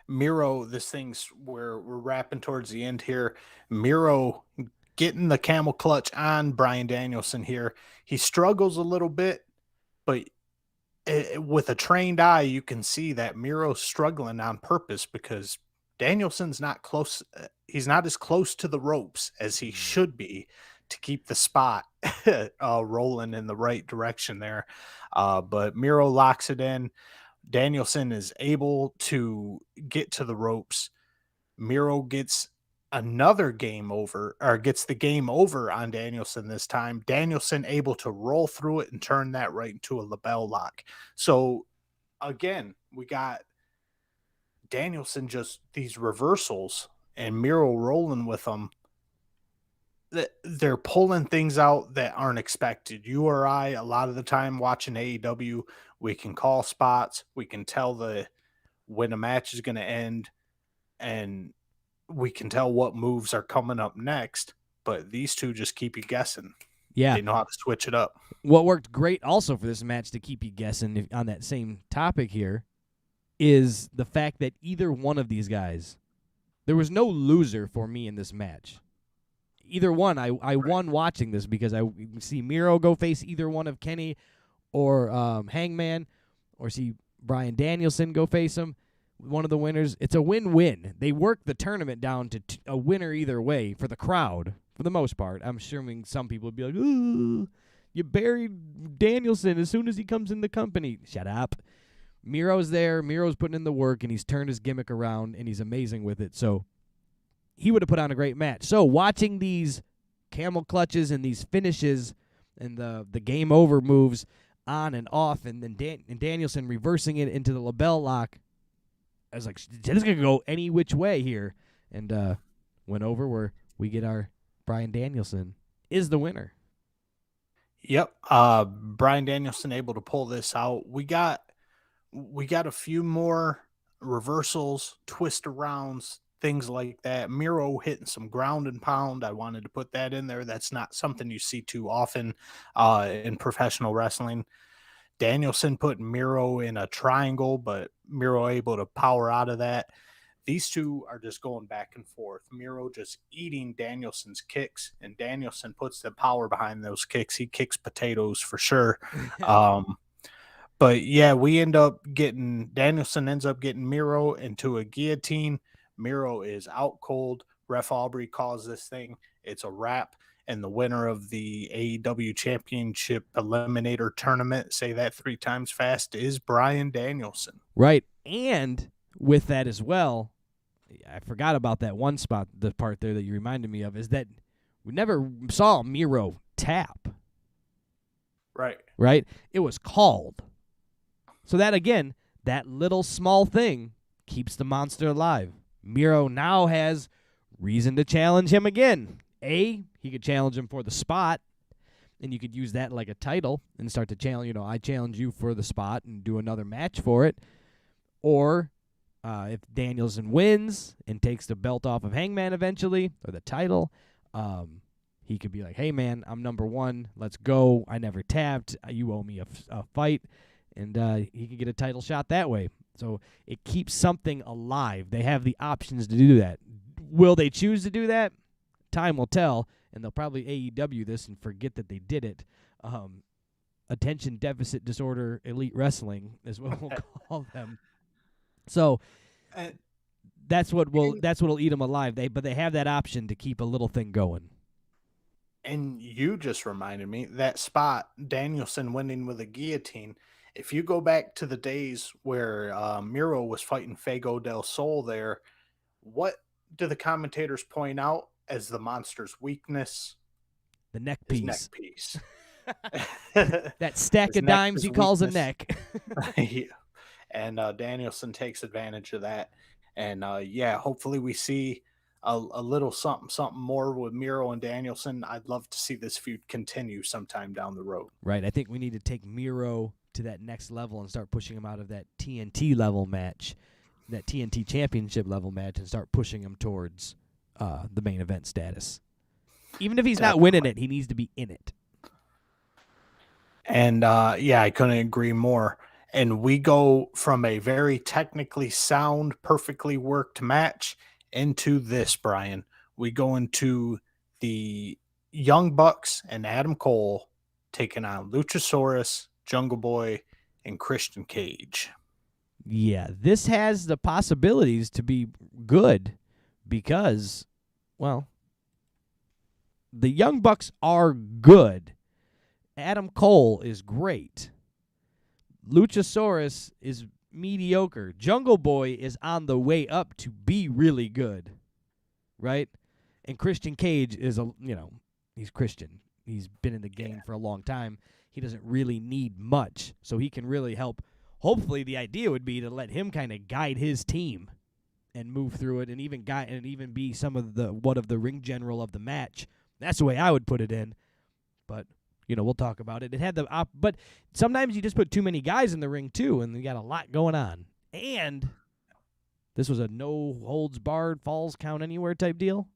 Miro, this thing's we're wrapping towards the end here. Miro getting the camel clutch on Bryan Danielson here. He struggles a little bit, but with a trained eye, you can see that Miro's struggling on purpose because Danielson's not close. He's not as close to the ropes as he should be to keep the spot rolling in the right direction there. But Miro locks it in. Danielson is able to get to the ropes. Miro gets another game over, or gets the game over on Danielson this time. Danielson able to roll through it and turn that right into a label lock. So again, we got Danielson just these reversals and Miro rolling with them, they're pulling things out that aren't expected. You or I, a lot of the time watching AEW, we can call spots, we can tell when a match is going to end, and we can tell what moves are coming up next. But these two just keep you guessing.
Yeah.
They know how to switch it up.
What worked great also for this match to keep you guessing on that same topic here is the fact that either one of these guys, there was no loser for me in this match. Either one, I won watching this because I see Miro go face either one of Kenny or Hangman, or see Bryan Danielson go face him, one of the winners. It's a win-win. They work the tournament down to a winner either way for the crowd, for the most part. I'm assuming some people would be like, ooh, you buried Danielson as soon as he comes in the company. Shut up. Miro's there. Miro's putting in the work, and he's turned his gimmick around, and he's amazing with it. So he would have put on a great match. So watching these camel clutches and these finishes and the game over moves on and off, and then Danielson reversing it into the label lock, I was like, this is going to go any which way here. And went over where we get our Bryan Danielson is the winner.
Yep. Bryan Danielson able to pull this out. We got a few more reversals, twist arounds, things like that. Miro hitting some ground and pound. I wanted to put that in there. That's not something you see too often in professional wrestling. Danielson putting Miro in a triangle, but Miro able to power out of that. These two are just going back and forth. Miro just eating Danielson's kicks, and Danielson puts the power behind those kicks. He kicks potatoes for sure. But yeah, Danielson ends up getting Miro into a guillotine. Miro is out cold. Ref Aubrey calls this thing. It's a wrap. And the winner of the AEW Championship Eliminator Tournament, say that 3 times fast, is Bryan Danielson.
Right. And with that as well, I forgot about that one spot, the part there that you reminded me of, is that we never saw Miro tap.
Right.
Right? It was called. So that, again, that little small thing keeps the monster alive. Miro now has reason to challenge him again. He could challenge him for the spot, and you could use that like a title and start to challenge, I challenge you for the spot and do another match for it. Or if Danielson wins and takes the belt off of Hangman eventually, or the title, he could be like, hey, man, I'm number 1. Let's go. I never tapped. You owe me a fight. And he could get a title shot that way. So it keeps something alive. They have the options to do that. Will they choose to do that? Time will tell, and they'll probably AEW this and forget that they did it. Attention deficit disorder elite wrestling is what we'll call them. So that's what'll eat them alive. But they have that option to keep a little thing going.
And you just reminded me, that spot, Danielson winning with a guillotine. If you go back to the days where Miro was fighting Fago del Sol there, what do the commentators point out as the monster's weakness?
The neck piece.
Neck piece.
That stack of dimes he calls a neck.
Yeah. And Danielson takes advantage of that. And hopefully we see a little something more with Miro and Danielson. I'd love to see this feud continue sometime down the road.
Right. I think we need to take Miro to that next level and start pushing him out of that TNT level match, that TNT championship level match, and start pushing him towards the main event status. Even if he's not winning it, he needs to be in it.
And I couldn't agree more. And we go from a very technically sound, perfectly worked match into this, Brian. We go into the Young Bucks and Adam Cole taking on Luchasaurus, Jungle Boy, and Christian Cage.
Yeah, this has the possibilities to be good because, well, the Young Bucks are good. Adam Cole is great. Luchasaurus is mediocre. Jungle Boy is on the way up to be really good, right? And Christian Cage is he's Christian. He's been in the game for a long time. He doesn't really need much, so he can really help. Hopefully the idea would be to let him kind of guide his team and move through it and even be some of the ring general of the match. That's the way I would put it in. But we'll talk about it. It had but sometimes you just put too many guys in the ring too, and you got a lot going on. And this was a no holds barred, falls count anywhere type deal.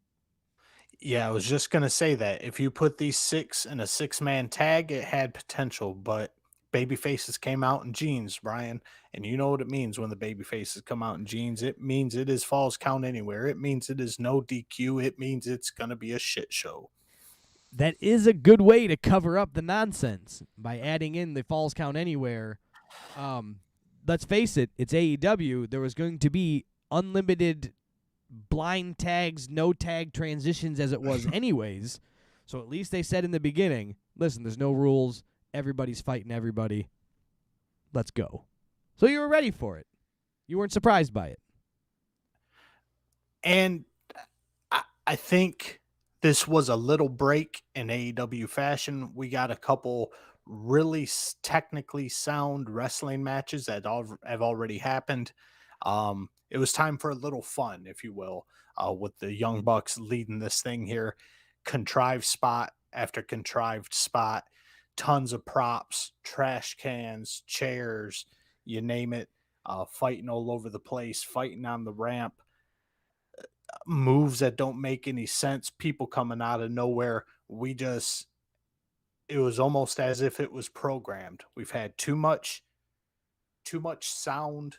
Yeah, I was just going to say that. If you put these 6 in a 6-man tag, it had potential, but baby faces came out in jeans, Brian. And you know what it means when the baby faces come out in jeans. It means it is falls count anywhere. It means it is no DQ. It means it's going to be a shit show.
That is a good way to cover up the nonsense by adding in the falls count anywhere. Let's face it, it's AEW. There was going to be unlimited blind tags, no tag transitions as it was anyways. So at least they said in the beginning, listen, there's no rules. Everybody's fighting everybody. Let's go. So you were ready for it. You weren't surprised by it.
And I think this was a little break in AEW fashion. We got a couple really technically sound wrestling matches that have already happened. It was time for a little fun, if you will, with the Young Bucks leading this thing here. Contrived spot after contrived spot, tons of props, trash cans, chairs, you name it, fighting all over the place, fighting on the ramp, moves that don't make any sense, people coming out of nowhere. It was almost as if it was programmed. We've had too much sound,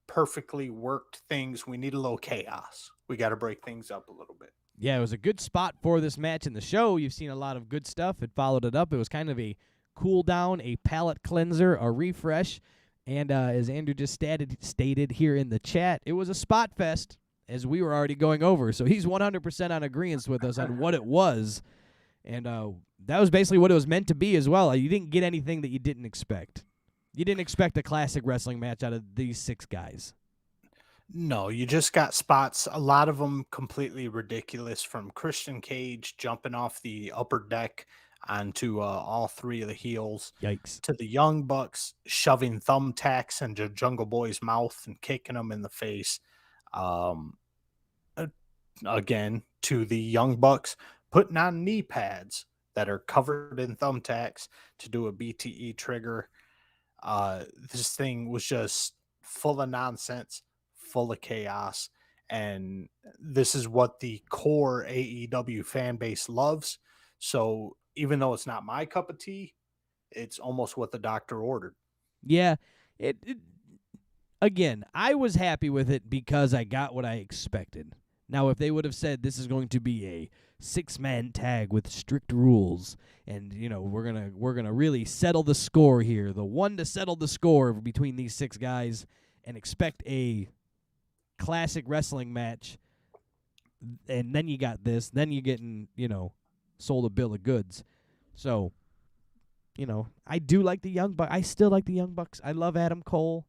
perfectly worked things. We need a little chaos. We got to break things up a little bit.
Yeah, it was a good spot for this match in the show. You've seen a lot of good stuff. It followed it up. It was kind of a cool down, a palate cleanser, a refresh. And as Andrew just stated here in the chat, it was a spot fest, as we were already going over. So he's 100% on agreement with us on what it was. And that was basically what it was meant to be as well. You didn't get anything that you didn't expect. You didn't expect a classic wrestling match out of these 6 guys.
No, you just got spots, a lot of them completely ridiculous, from Christian Cage jumping off the upper deck onto all 3 of the heels.
Yikes.
To the Young Bucks shoving thumbtacks into Jungle Boy's mouth and kicking him in the face. Again, to the Young Bucks putting on knee pads that are covered in thumbtacks to do a BTE trigger. This thing was just full of nonsense, full of chaos, and this is what the core AEW fan base loves. So even though it's not my cup of tea, it's almost what the doctor ordered.
Yeah, again, I was happy with it because I got what I expected. Now, if they would have said this is going to be a 6-man tag with strict rules, and we're gonna really settle the score here, the one to settle the score between these 6 guys, and expect a classic wrestling match, and then you got this, then you're getting sold a bill of goods. So, I do like the Young Bucks. I still like the Young Bucks. I love Adam Cole,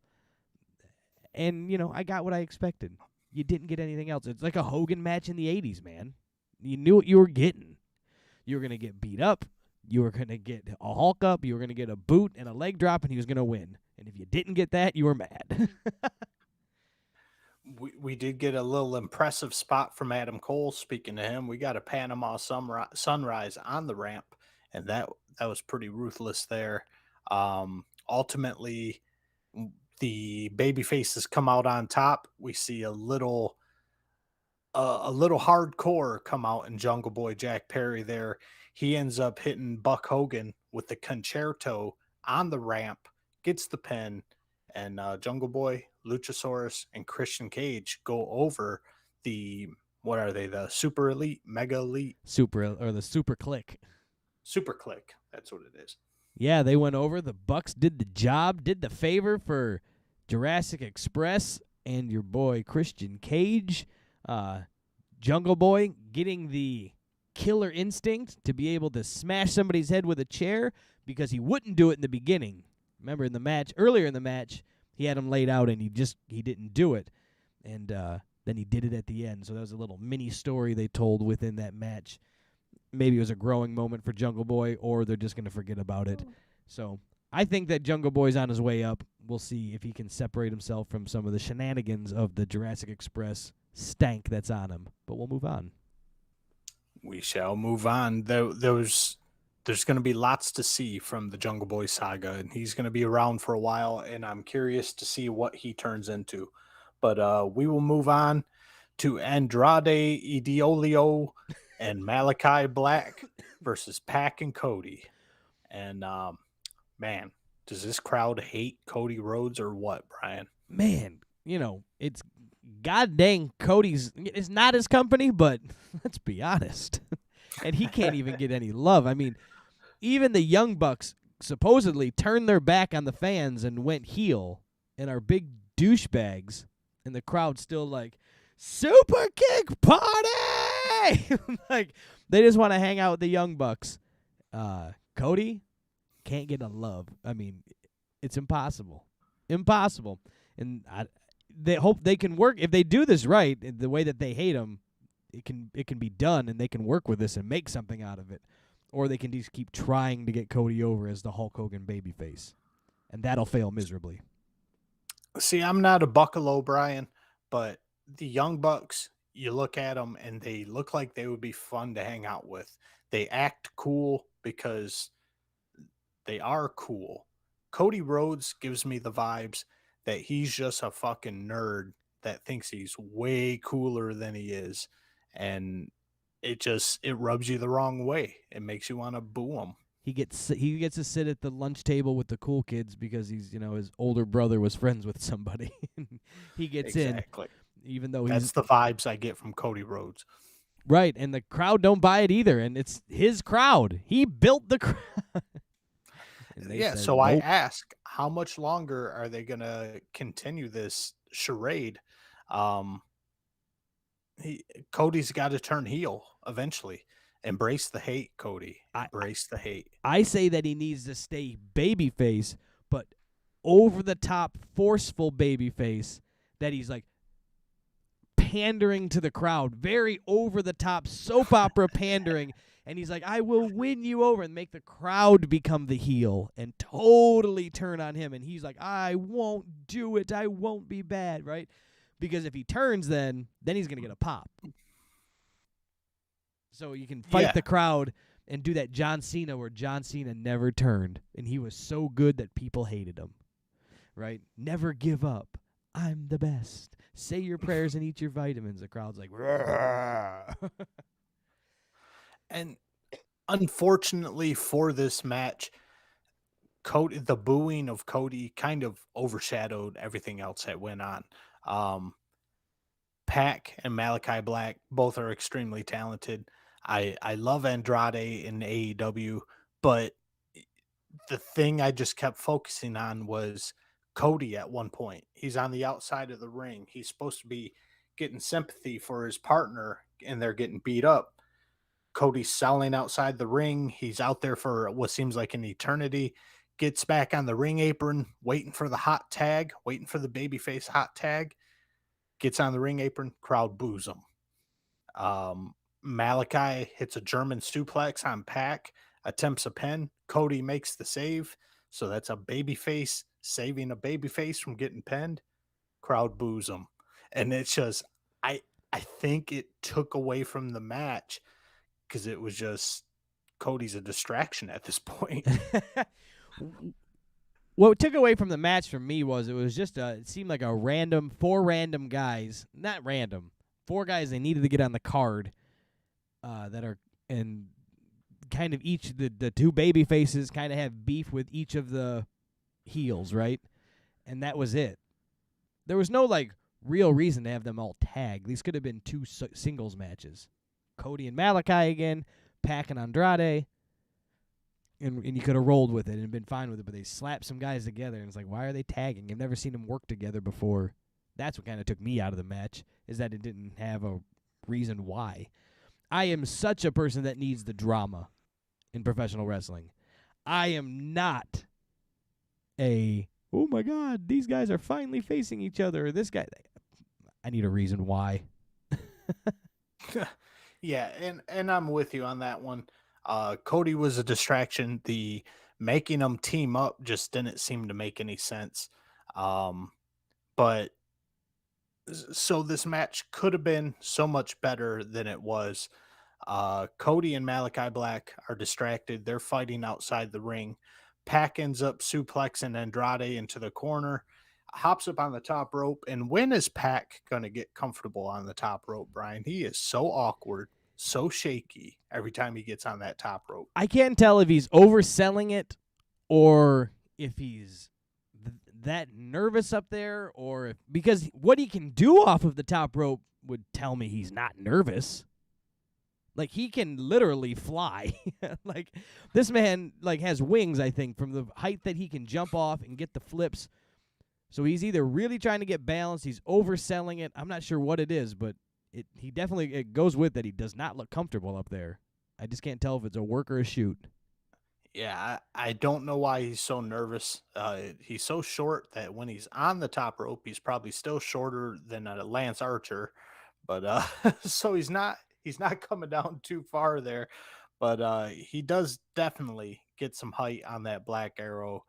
and I got what I expected. You didn't get anything else. It's like a Hogan match in the 80s, man. You knew what you were getting. You were going to get beat up. You were going to get a Hulk up. You were going to get a boot and a leg drop, and he was going to win. And if you didn't get that, you were mad.
We did get a little impressive spot from Adam Cole. Speaking to him, we got a Panama sunrise on the ramp, and that was pretty ruthless there. Ultimately, the baby faces come out on top. We see a little hardcore come out in Jungle Boy Jack Perry there. He ends up hitting Buck Hogan with the concerto on the ramp, gets the pin, and Jungle Boy, Luchasaurus, and Christian Cage go over the, what are they, the Super Elite, Mega Elite?
The Superkliq.
Superkliq, that's what it is.
Yeah, they went over. The Bucks did the job, did the favor for Jurassic Express and your boy Christian Cage. Jungle Boy getting the killer instinct to be able to smash somebody's head with a chair because he wouldn't do it in the beginning. Remember in the match, earlier in the match, he had him laid out and he didn't do it. And then he did it at the end. So that was a little mini story they told within that match. Maybe it was a growing moment for Jungle Boy, or they're just going to forget about it. So I think that Jungle Boy's on his way up. We'll see if he can separate himself from some of the shenanigans of the Jurassic Express stank that's on him. But we'll move on.
We shall move on. There's going to be lots to see from the Jungle Boy saga, and he's going to be around for a while, and I'm curious to see what he turns into. But we will move on to Andrade Idolio and Malachi Black versus Pac and Cody. And, man, does this crowd hate Cody Rhodes or what, Brian?
Man, it's god dang Cody's. It's not his company, but let's be honest. And he can't even get any love. I mean, even the Young Bucks supposedly turned their back on the fans and went heel and are big douchebags, and the crowd's still like, Superkliq party! Like, they just want to hang out with the Young Bucks. Cody can't get a love. I mean, it's impossible. Impossible. And they hope they can work. If they do this right, the way that they hate him, it can be done, and they can work with this and make something out of it. Or they can just keep trying to get Cody over as the Hulk Hogan babyface. And that'll fail miserably.
See, I'm not a Buccalo, Brian, but the Young Bucks, you look at them, and they look like they would be fun to hang out with. They act cool because they are cool. Cody Rhodes gives me the vibes that he's just a fucking nerd that thinks he's way cooler than he is. And it rubs you the wrong way. It makes you want to boo him.
He gets to sit at the lunch table with the cool kids because he's, his older brother was friends with somebody. He gets
exactly.
in, even though
that's the vibes I get from Cody Rhodes.
Right, and the crowd don't buy it either, and it's his crowd. He built the crowd.
Yeah,
said,
so
nope.
I ask, how much longer are they going to continue this charade? Cody's got to turn heel eventually. Embrace the hate, Cody. Embrace the hate.
I say that he needs to stay babyface, but over-the-top, forceful babyface that he's like pandering to the crowd, very over-the-top soap opera pandering. And he's like, I will win you over, and make the crowd become the heel and totally turn on him. And he's like, I won't do it. I won't be bad, right? Because if he turns, then he's going to get a pop. So you can fight the crowd and do that John Cena where John Cena never turned. And he was so good that people hated him, right? Never give up. I'm the best. Say your prayers and eat your vitamins. The crowd's like,
and unfortunately for this match, the booing of Cody kind of overshadowed everything else that went on. Pac and Malachi Black both are extremely talented. I love Andrade in AEW, but the thing I just kept focusing on was Cody at one point. He's on the outside of the ring. He's supposed to be getting sympathy for his partner, and they're getting beat up. Cody's selling outside the ring. He's out there for what seems like an eternity. Gets back on the ring apron, waiting for the hot tag, waiting for the babyface hot tag. Gets on the ring apron, crowd boos him. Malachi hits a German suplex on Pac, attempts a pin. Cody makes the save. So that's a babyface saving a babyface from getting pinned. Crowd boos him. And it's just, I think it took away from the match because it was just Cody's a distraction at this point.
What took away from the match for me was it seemed like four random guys, not random, four guys they needed to get on the card that are, and kind of each, the two baby faces kind of have beef with each of the heels, right? And that was it. There was no real reason to have them all tag. These could have been two singles matches. Cody and Malachi again, Pac and Andrade. And you could have rolled with it and been fine with it, but they slapped some guys together, and it's like, why are they tagging? I've never seen them work together before. That's what kind of took me out of the match, is that it didn't have a reason why. I am such a person that needs the drama in professional wrestling. I am not oh my God, these guys are finally facing each other, or this guy. I need a reason why.
Yeah, and I'm with you on that one. Cody was a distraction. The making them team up just didn't seem to make any sense. But so this match could have been so much better than it was. Cody and Malachi Black are distracted. They're fighting outside the ring. Pac ends up suplexing Andrade into the corner, hops up on the top rope. And when is Pac going to get comfortable on the top rope, Brian? He is so awkward, so shaky every time he gets on that top rope.
I can't tell if he's overselling it or if he's that nervous up there, or because what he can do off of the top rope would tell me he's not nervous. Like, he can literally fly. Like, this man, like, has wings, I think, from the height that he can jump off and get the flips. So he's either really trying to get balanced, he's overselling it. I'm not sure what it is, but he definitely, it goes with that he does not look comfortable up there. I just can't tell if it's a work or a shoot.
Yeah, I don't know why he's so nervous. He's so short that when he's on the top rope, he's probably still shorter than a Lance Archer. But so he's not coming down too far there. But he does definitely get some height on that Black Arrow.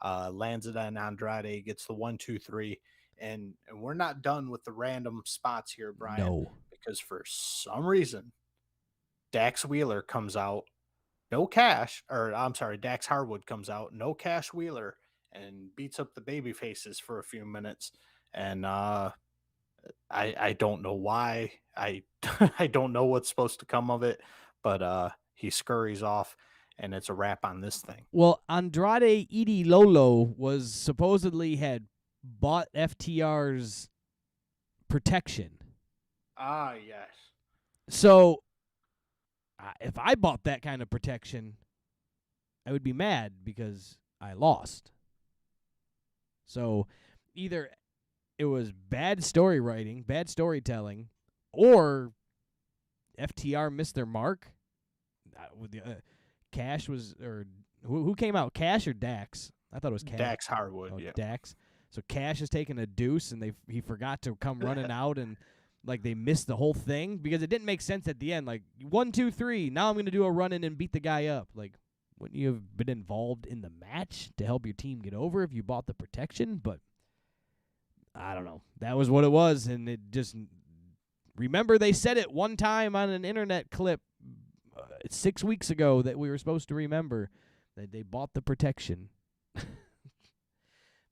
Lands it on Andrade, gets the 1, 2, 3. And we're not done with the random spots here, Brian.
No.
Because for some reason, Dax Wheeler comes out. No Cash, or I'm sorry, Dax Harwood comes out, no Cash Wheeler, and beats up the baby faces for a few minutes. And I don't know why. I don't know what's supposed to come of it, but he scurries off, and it's a wrap on this thing.
Well, Andrade Idilolo was supposedly had bought FTR's protection.
Ah, yes.
So if I bought that kind of protection, I would be mad because I lost. So either it was bad story writing, bad storytelling, or FTR missed their mark. Cash was, or who came out? Cash or Dax? I thought it was Cash.
Dax Harwood, yeah.
Dax. So Cash is taking a deuce, and he forgot to come running out, and like they missed the whole thing because it didn't make sense at the end. Like 1, 2, 3. Now I'm going to do a run in and beat the guy up. Like, wouldn't you have been involved in the match to help your team get over if you bought the protection? But I don't know. That was what it was, and it just remember they said it one time on an internet clip 6 weeks ago that we were supposed to remember that they bought the protection.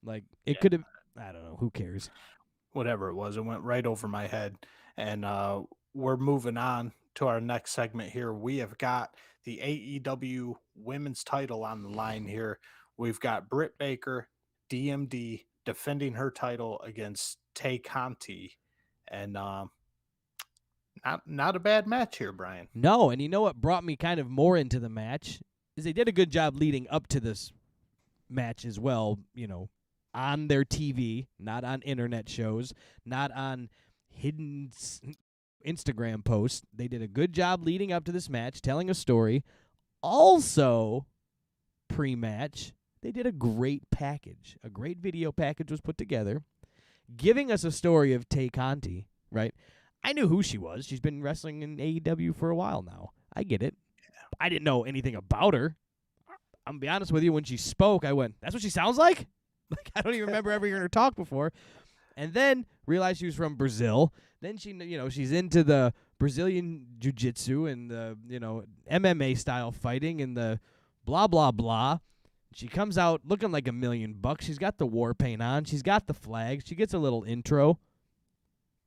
Like it could have. I don't know. Who cares?
Whatever it was, it went right over my head. And we're moving on to our next segment here. We have got the AEW women's title on the line here. We've got Britt Baker, D.M.D, defending her title against Tay Conti. And not a bad match here, Brian.
No, and you know what brought me kind of more into the match is they did a good job leading up to this match as well, you know, on their TV, not on internet shows, not on hidden Instagram posts. They did a good job leading up to this match, telling a story. Also, pre-match, they did a great package. A great video package was put together, giving us a story of Tay Conti, right? I knew who she was. She's been wrestling in AEW for a while now. I get it. I didn't know anything about her. I'm going to be honest with you. When she spoke, I went, that's what she sounds like? Like, I don't even remember ever hearing her talk before. And then realized she was from Brazil. Then she, you know, she's into the Brazilian jiu-jitsu and the, you know, MMA style fighting and the blah, blah, blah. She comes out looking like $1 million. She's got the war paint on. She's got the flag. She gets a little intro.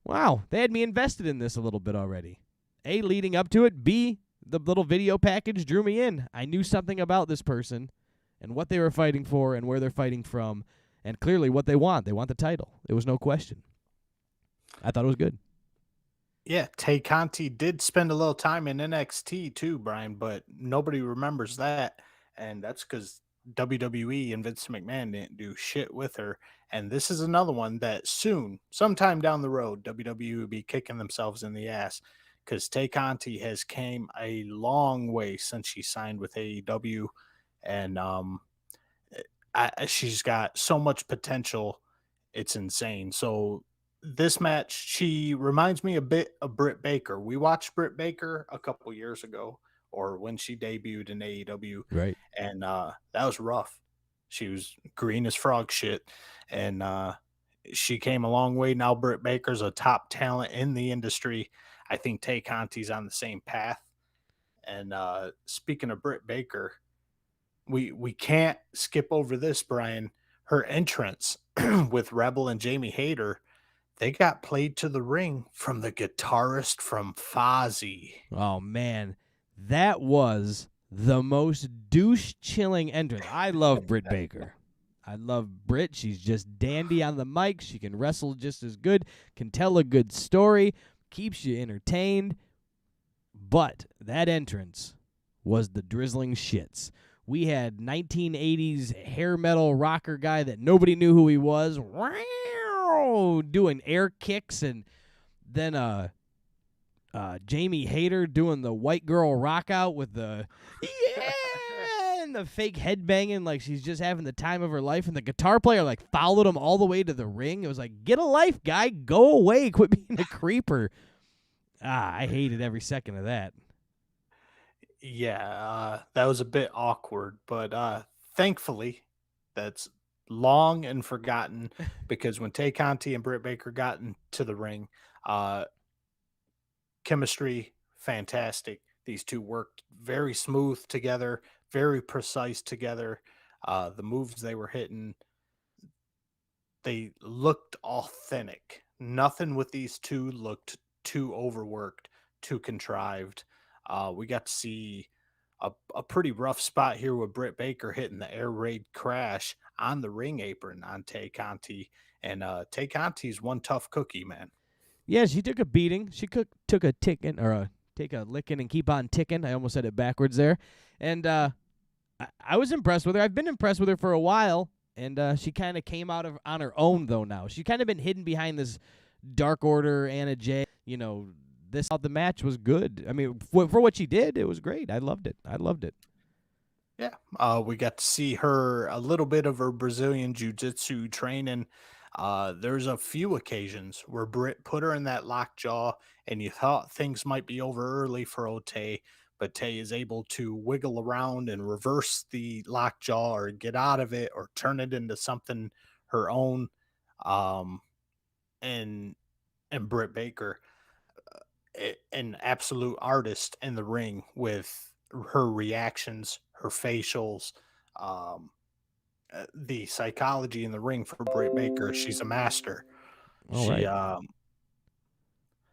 Wow, they had me invested in this a little bit already. A, leading up to it. B, the little video package drew me in. I knew something about this person and what they were fighting for and where they're fighting from, and clearly what they want. They want the title. There was no question. I thought it was good.
Yeah, Tay Conti did spend a little time in NXT too, Brian, but nobody remembers that. And that's because WWE and Vince McMahon didn't do shit with her. And this is another one that soon, sometime down the road, WWE will be kicking themselves in the ass because Tay Conti has came a long way since she signed with AEW. And she's got so much potential. It's insane. So this match, she reminds me a bit of Britt Baker. We watched Britt Baker a couple years ago or when she debuted in AEW.
Right.
And that was rough. She was green as frog shit. And she came a long way. Now Britt Baker's a top talent in the industry. I think Tay Conti's on the same path. And speaking of Britt Baker, we can't skip over this, Brian. Her entrance with Rebel and Jamie Hayter, they got played to the ring from the guitarist from Fozzy.
Oh, man. That was the most douche-chilling entrance. I love Britt Baker. I love Britt. She's just dandy on the mic. She can wrestle just as good, can tell a good story, keeps you entertained. But that entrance was the drizzling shits. We had 1980s hair metal rocker guy that nobody knew who he was, doing air kicks, and then Jamie Hayter doing the white girl rock out with the and the fake headbanging like she's just having the time of her life, and the guitar player like followed him all the way to the ring. It was like, get a life, guy, go away, quit being a creeper. I hated every second of that.
Yeah, that was a bit awkward, but thankfully that's long and forgotten because when Tay Conti and Britt Baker got into the ring, chemistry fantastic. These two worked very smooth together, very precise together. The moves they were hitting, they looked authentic. Nothing with these two looked too overworked, too contrived. We got to see a pretty rough spot here with Britt Baker hitting the air raid crash on the ring apron on Tay Conti. And Tay Conti's one tough cookie, man.
Yeah, she took a beating. She took a ticking, or take a licking and keep on ticking. I almost said it backwards there. And I was impressed with her. I've been impressed with her for a while, and she kind of came out on her own, though, now. She's kind of been hidden behind this Dark Order, Anna Jay. The match was good. I mean, for what she did, it was great. I loved it.
Yeah, we got to see her, a little bit of her Brazilian jiu-jitsu training. There's a few occasions where Britt put her in that lockjaw, and you thought things might be over early for Tay, but Tay is able to wiggle around and reverse the lockjaw or get out of it or turn it into something her own. And Britt Baker, an absolute artist in the ring with her reactions, her facials, the psychology in the ring for Britt Baker. She's a master.
Right.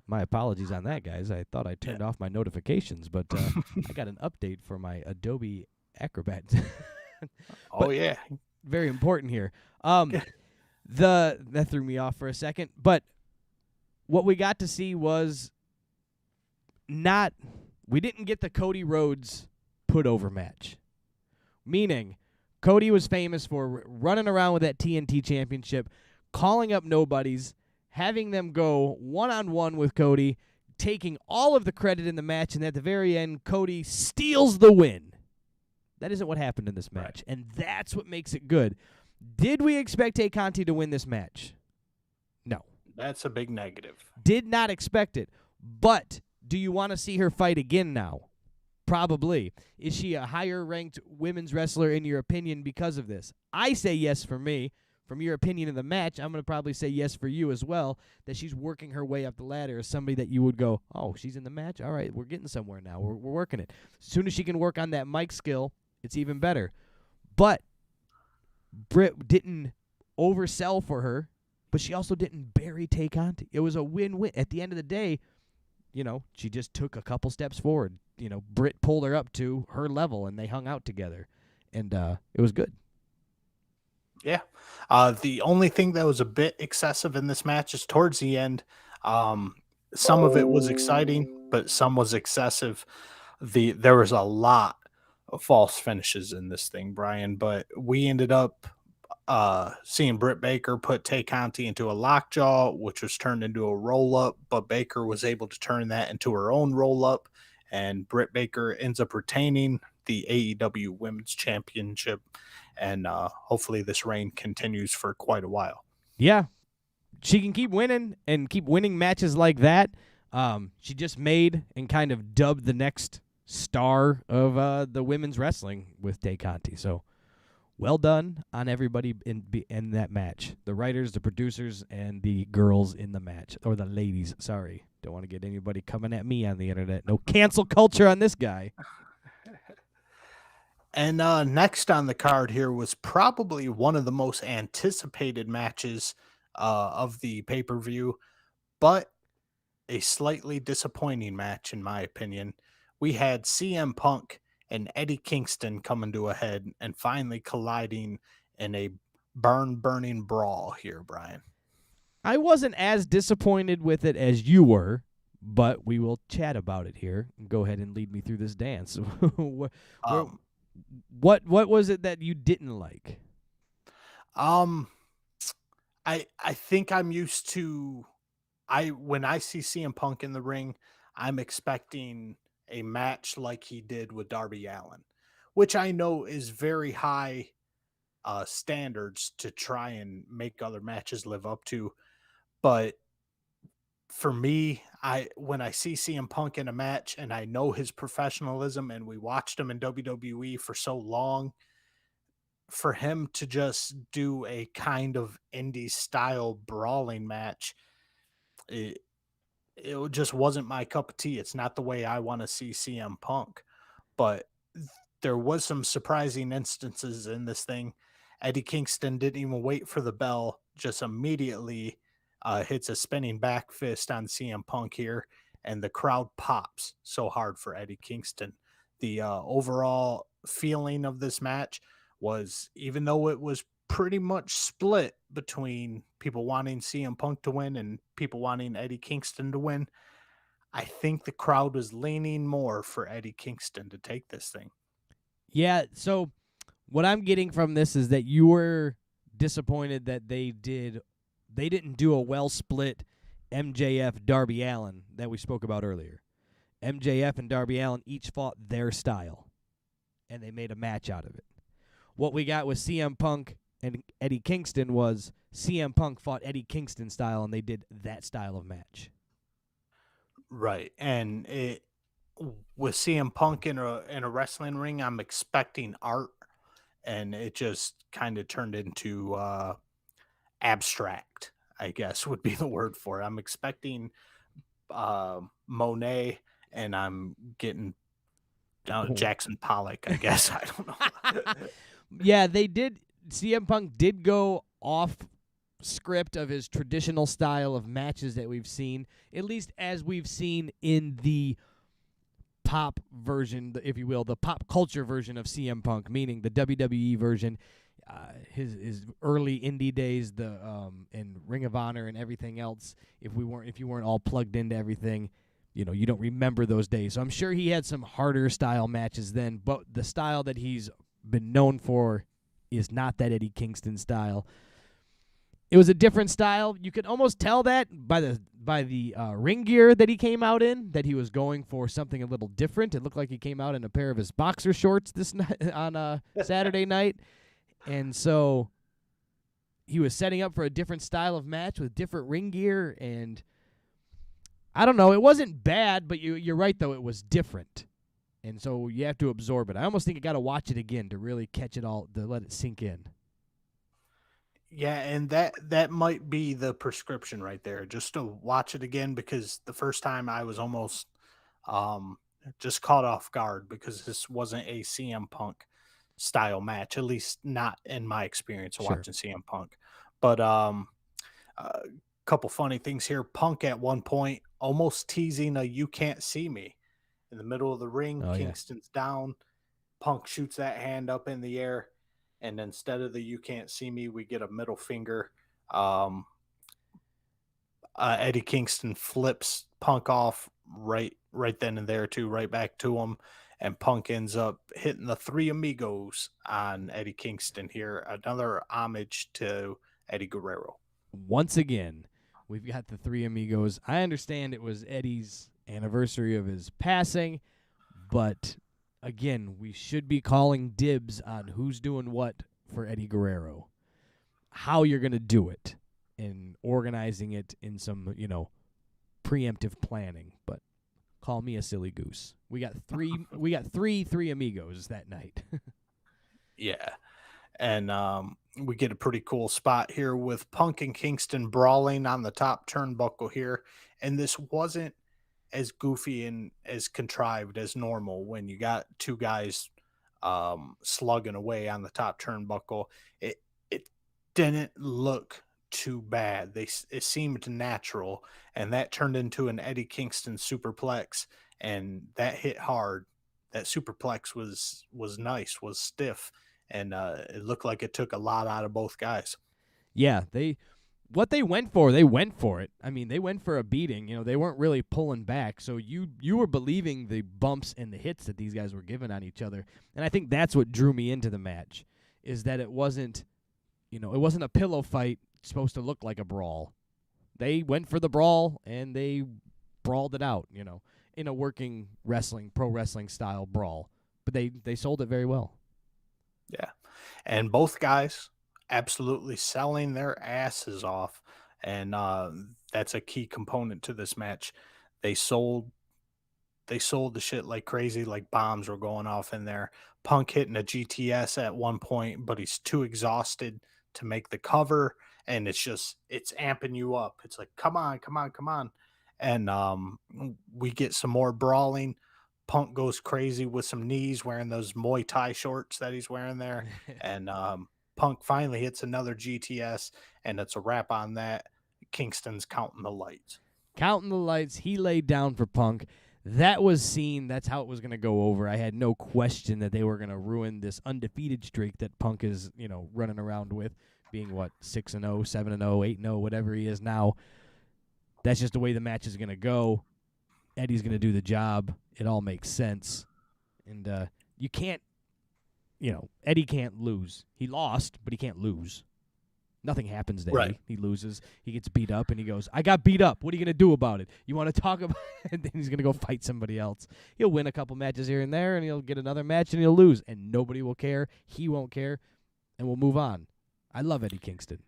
My apologies on that, guys. I thought I turned off my notifications, but I got an update for my Adobe Acrobat.
Yeah.
Very important here. That threw me off for a second, but what we got to see was we didn't get the Cody Rhodes put over match. Meaning, Cody was famous for running around with that TNT championship, calling up nobodies, having them go one-on-one with Cody, taking all of the credit in the match, and at the very end, Cody steals the win. That isn't what happened in this match, and that's what makes it good. Did we expect Tay Conti to win this match? No.
That's a big negative.
Did not expect it. But do you want to see her fight again now? Probably. Is she a higher-ranked women's wrestler in your opinion because of this? I say yes for me. From your opinion of the match, I'm going to probably say yes for you as well, that she's working her way up the ladder as somebody that you would go, oh, she's in the match? All right, we're getting somewhere now. We're working it. As soon as she can work on that mic skill, it's even better. But Britt didn't oversell for her, but she also didn't bury Tay Conti. It was a win-win. At the end of the day, she just took a couple steps forward. Britt pulled her up to her level, and they hung out together. And it was good.
Yeah. The only thing that was a bit excessive in this match is towards the end. Some of it was exciting, but some was excessive. There was a lot of false finishes in this thing, Brian, but we ended up seeing Britt Baker put Tay Conti into a lockjaw, which was turned into a roll-up, but Baker was able to turn that into her own roll-up, and Britt Baker ends up retaining the AEW Women's Championship, and hopefully this reign continues for quite a while.
Yeah, she can keep winning and keep winning matches like that. She just made and kind of dubbed the next star of the women's wrestling with Conti. So well done on everybody in that match. The writers, the producers, and the girls in the match. Or the ladies, sorry. Don't want to get anybody coming at me on the internet. No cancel culture on this guy.
And next on the card here was probably one of the most anticipated matches of the pay-per-view, but a slightly disappointing match, in my opinion. We had CM Punk and Eddie Kingston coming to a head and finally colliding in a burning brawl here, Brian.
I wasn't as disappointed with it as you were, but we will chat about it here. Go ahead and lead me through this dance. What was it that you didn't like?
I think I'm used to when I see CM Punk in the ring, I'm expecting a match like he did with Darby Allin, which I know is very high standards to try and make other matches live up to. But for me, when I see CM Punk in a match and I know his professionalism and we watched him in WWE for so long, for him to just do a kind of indie style brawling match, it just wasn't my cup of tea. It's not the way I want to see CM Punk. But there was some surprising instances in this thing. Eddie Kingston didn't even wait for the bell, just immediately hits a spinning back fist on CM Punk here, and the crowd pops so hard for Eddie Kingston. The overall feeling of this match was, even though it was pretty much split between people wanting CM Punk to win and people wanting Eddie Kingston to win, I think the crowd was leaning more for Eddie Kingston to take this thing.
Yeah, so what I'm getting from this is that you were disappointed that they didn't do a well-split MJF Darby Allin that we spoke about earlier. MJF and Darby Allin each fought their style, and they made a match out of it. What we got with CM Punk and Eddie Kingston was CM Punk fought Eddie Kingston style, and they did that style of match.
Right, and with CM Punk in a wrestling ring, I'm expecting art, and it just kind of turned into abstract, I guess would be the word for it. I'm expecting Monet, and I'm getting Jackson Pollock, I guess. I don't know.
Yeah, they did. CM Punk did go off script of his traditional style of matches that we've seen, at least as we've seen in the pop version, if you will, the pop culture version of CM Punk, meaning the WWE version, his early indie days, and Ring of Honor and everything else. If you weren't all plugged into everything, you don't remember those days. So I'm sure he had some harder style matches then, but the style that he's been known for is not that Eddie Kingston style. It was a different style. You could almost tell that by the ring gear that he came out in, that he was going for something a little different. It looked like he came out in a pair of his boxer shorts this night on Saturday night, and so he was setting up for a different style of match with different ring gear. And I don't know, it wasn't bad, but you're right though, it was different. And so you have to absorb it. I almost think you got to watch it again to really catch it all, to let it sink in.
Yeah, and that might be the prescription right there, just to watch it again, because the first time I was almost just caught off guard because this wasn't a CM Punk style match, at least not in my experience of watching CM Punk. But a couple funny things here. Punk at one point almost teasing a "you can't see me" in the middle of the ring. Kingston's down. Punk shoots that hand up in the air, and instead of the "you can't see me," we get a middle finger. Eddie Kingston flips Punk off right then and there too, right back to him, and Punk ends up hitting the Three Amigos on Eddie Kingston here. Another homage to Eddie Guerrero.
Once again, we've got the Three Amigos. I understand it was Eddie's anniversary of his passing, but again, we should be calling dibs on who's doing what for Eddie Guerrero, how you're going to do it, and organizing it in some, preemptive planning. But Call me a silly goose. We got three amigos that night.
Yeah. And we get a pretty cool spot here with Punk and Kingston brawling on the top turnbuckle here. And this wasn't as goofy and as contrived as normal when you got two guys slugging away on the top turnbuckle. It didn't look too bad. It seemed natural, and that turned into an Eddie Kingston superplex, and that hit hard. That superplex was nice, was stiff, and it looked like it took a lot out of both guys.
Yeah, they went for it. I mean, they went for a beating. You know, they weren't really pulling back. So you were believing the bumps and the hits that these guys were giving on each other. And I think that's what drew me into the match, is that it wasn't a pillow fight supposed to look like a brawl. They went for the brawl, and they brawled it out, in a working pro wrestling style brawl. But they sold it very well.
Yeah. And both guys absolutely selling their asses off, and that's a key component to this match. They sold the shit like crazy, like bombs were going off in there. Punk hitting a GTS at one point, but he's too exhausted to make the cover, and it's amping you up. It's like, come on. And we get some more brawling. Punk goes crazy with some knees, wearing those Muay Thai shorts that he's wearing there. And Punk finally hits another GTS, and it's a wrap on that. Kingston's counting the lights.
He laid down for Punk. That was seen. That's how it was going to go over. I had no question that they were going to ruin this undefeated streak that Punk is, running around with, being 6-0, 7-0, 8-0, whatever he is now. That's just the way the match is going to go. Eddie's going to do the job. It all makes sense. And you can't, Eddie can't lose. He lost, but he can't lose. Nothing happens to Eddie. He loses. He gets beat up, and he goes, I got beat up. What are you going to do about it? You want to talk about it? And then he's going to go fight somebody else. He'll win a couple matches here and there, and he'll get another match, and he'll lose. And nobody will care. He won't care. And we'll move on. I love Eddie Kingston.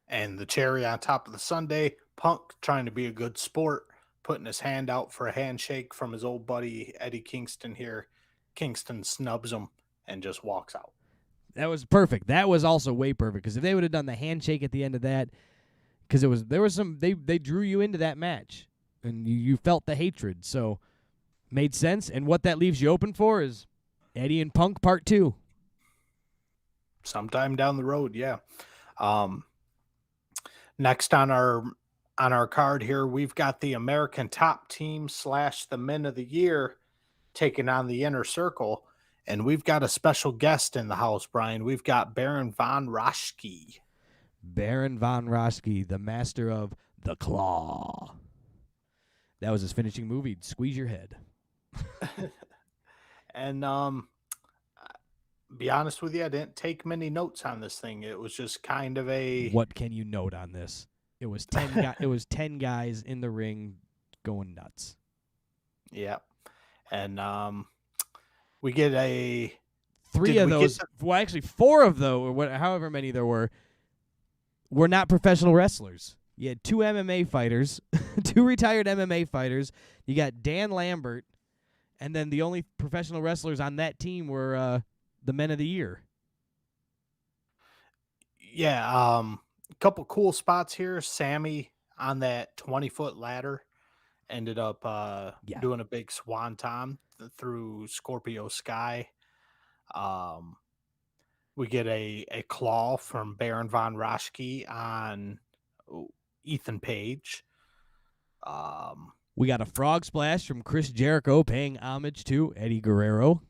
And the cherry on top of the sundae, Punk trying to be a good sport, putting his hand out for a handshake from his old buddy Eddie Kingston here. Kingston snubs him and just walks out.
That was perfect. That was also way perfect, because if they would have done the handshake at the end of that, because they drew you into that match, and you felt the hatred, so made sense. And what that leaves you open for is Eddie and Punk Part 2.
Sometime down the road, yeah. Next on our card here, we've got the American Top Team / the Men of the Year taking on the Inner Circle. And we've got a special guest in the house, Brian. We've got Baron von Raschke.
Baron von Raschke, the master of the Claw. That was his finishing move. He'd squeeze your head.
And be honest with you, I didn't take many notes on this thing. It was just kind of a...
What can you note on this? It was 10 it was 10 guys in the ring going nuts.
Yeah. And we get a...
Actually 4 of those, or however many there were not professional wrestlers. You had 2 MMA fighters, 2 retired MMA fighters. You got Dan Lambert, and then the only professional wrestlers on that team were the Men of the Year.
Yeah, a couple cool spots here. Sammy on that 20-foot ladder ended up doing a big swanton through Scorpio Sky. We get a claw from Baron von Raschke on Ethan Page.
We got a frog splash from Chris Jericho paying homage to Eddie Guerrero.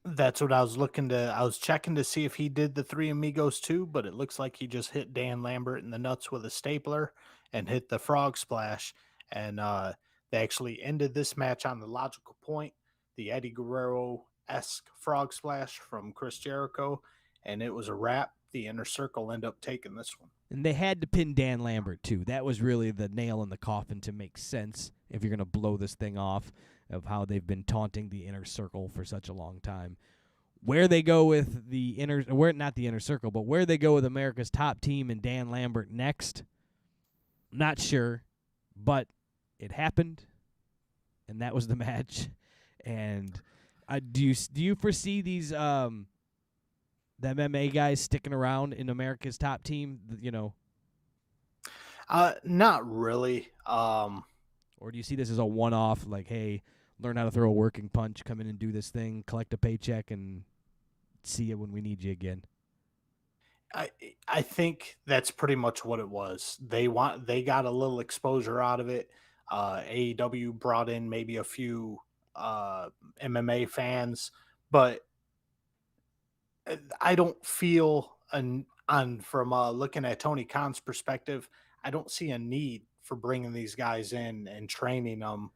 That's what I was I was checking to see if he did the Three Amigos too, but it looks like he just hit Dan Lambert in the nuts with a stapler and hit the frog splash. And they actually ended this match on the logical point, the Eddie Guerrero-esque frog splash from Chris Jericho, and it was a wrap. The Inner Circle ended up taking this one.
And they had to pin Dan Lambert too. That was really the nail in the coffin to make sense if you're going to blow this thing off, of how they've been taunting the Inner Circle for such a long time. Where they go with not the Inner Circle, but where they go with America's Top Team and Dan Lambert next, not sure, but it happened. and that was the match. And do you foresee these the MMA guys sticking around in America's top team?
Not really.
Or do you see this as a one-off? Like, hey, learn how to throw a working punch, come in and do this thing, collect a paycheck, and see you when we need you again.
I think that's pretty much what it was. They got a little exposure out of it. AEW brought in maybe a few MMA fans, but I don't feel from looking at Tony Khan's perspective, I don't see a need for bringing these guys in and training them,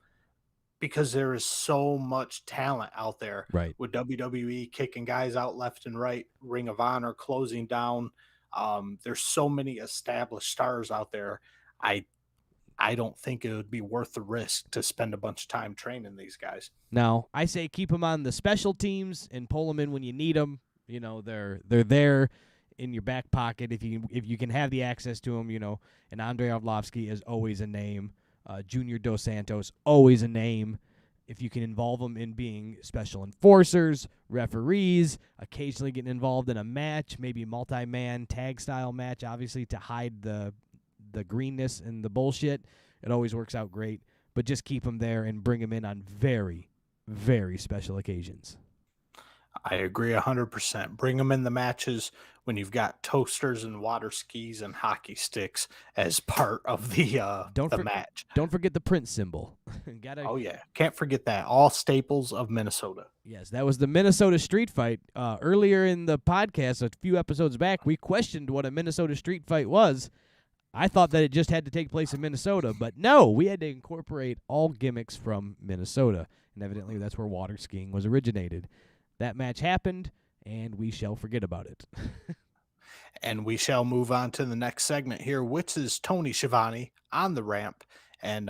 because there is so much talent out there.
Right.
With WWE kicking guys out left and right, Ring of Honor closing down. There's so many established stars out there. I don't think it would be worth the risk to spend a bunch of time training these guys.
Now, I say keep them on the special teams and pull them in when you need them. They're there in your back pocket if you can have the access to them. And Andrei Arlovski is always a name. Junior Dos Santos, always a name. If you can involve them in being special enforcers, referees, occasionally getting involved in a match, maybe multi-man tag style match, obviously to hide the greenness and the bullshit, it always works out great. But just keep them there and bring them in on very, very special occasions.
I agree 100%. Bring them in the matches when you've got toasters and water skis and hockey sticks as part of the match.
Don't forget the Prince symbol.
Oh yeah, can't forget that. All staples of Minnesota.
Yes, that was the Minnesota street fight. Earlier in the podcast, a few episodes back, we questioned what a Minnesota street fight was. I thought that it just had to take place in Minnesota, but no, we had to incorporate all gimmicks from Minnesota, and evidently that's where water skiing was originated. That match happened, and we shall forget about it.
And we shall move on to the next segment here, which is Tony Schiavone on the ramp. And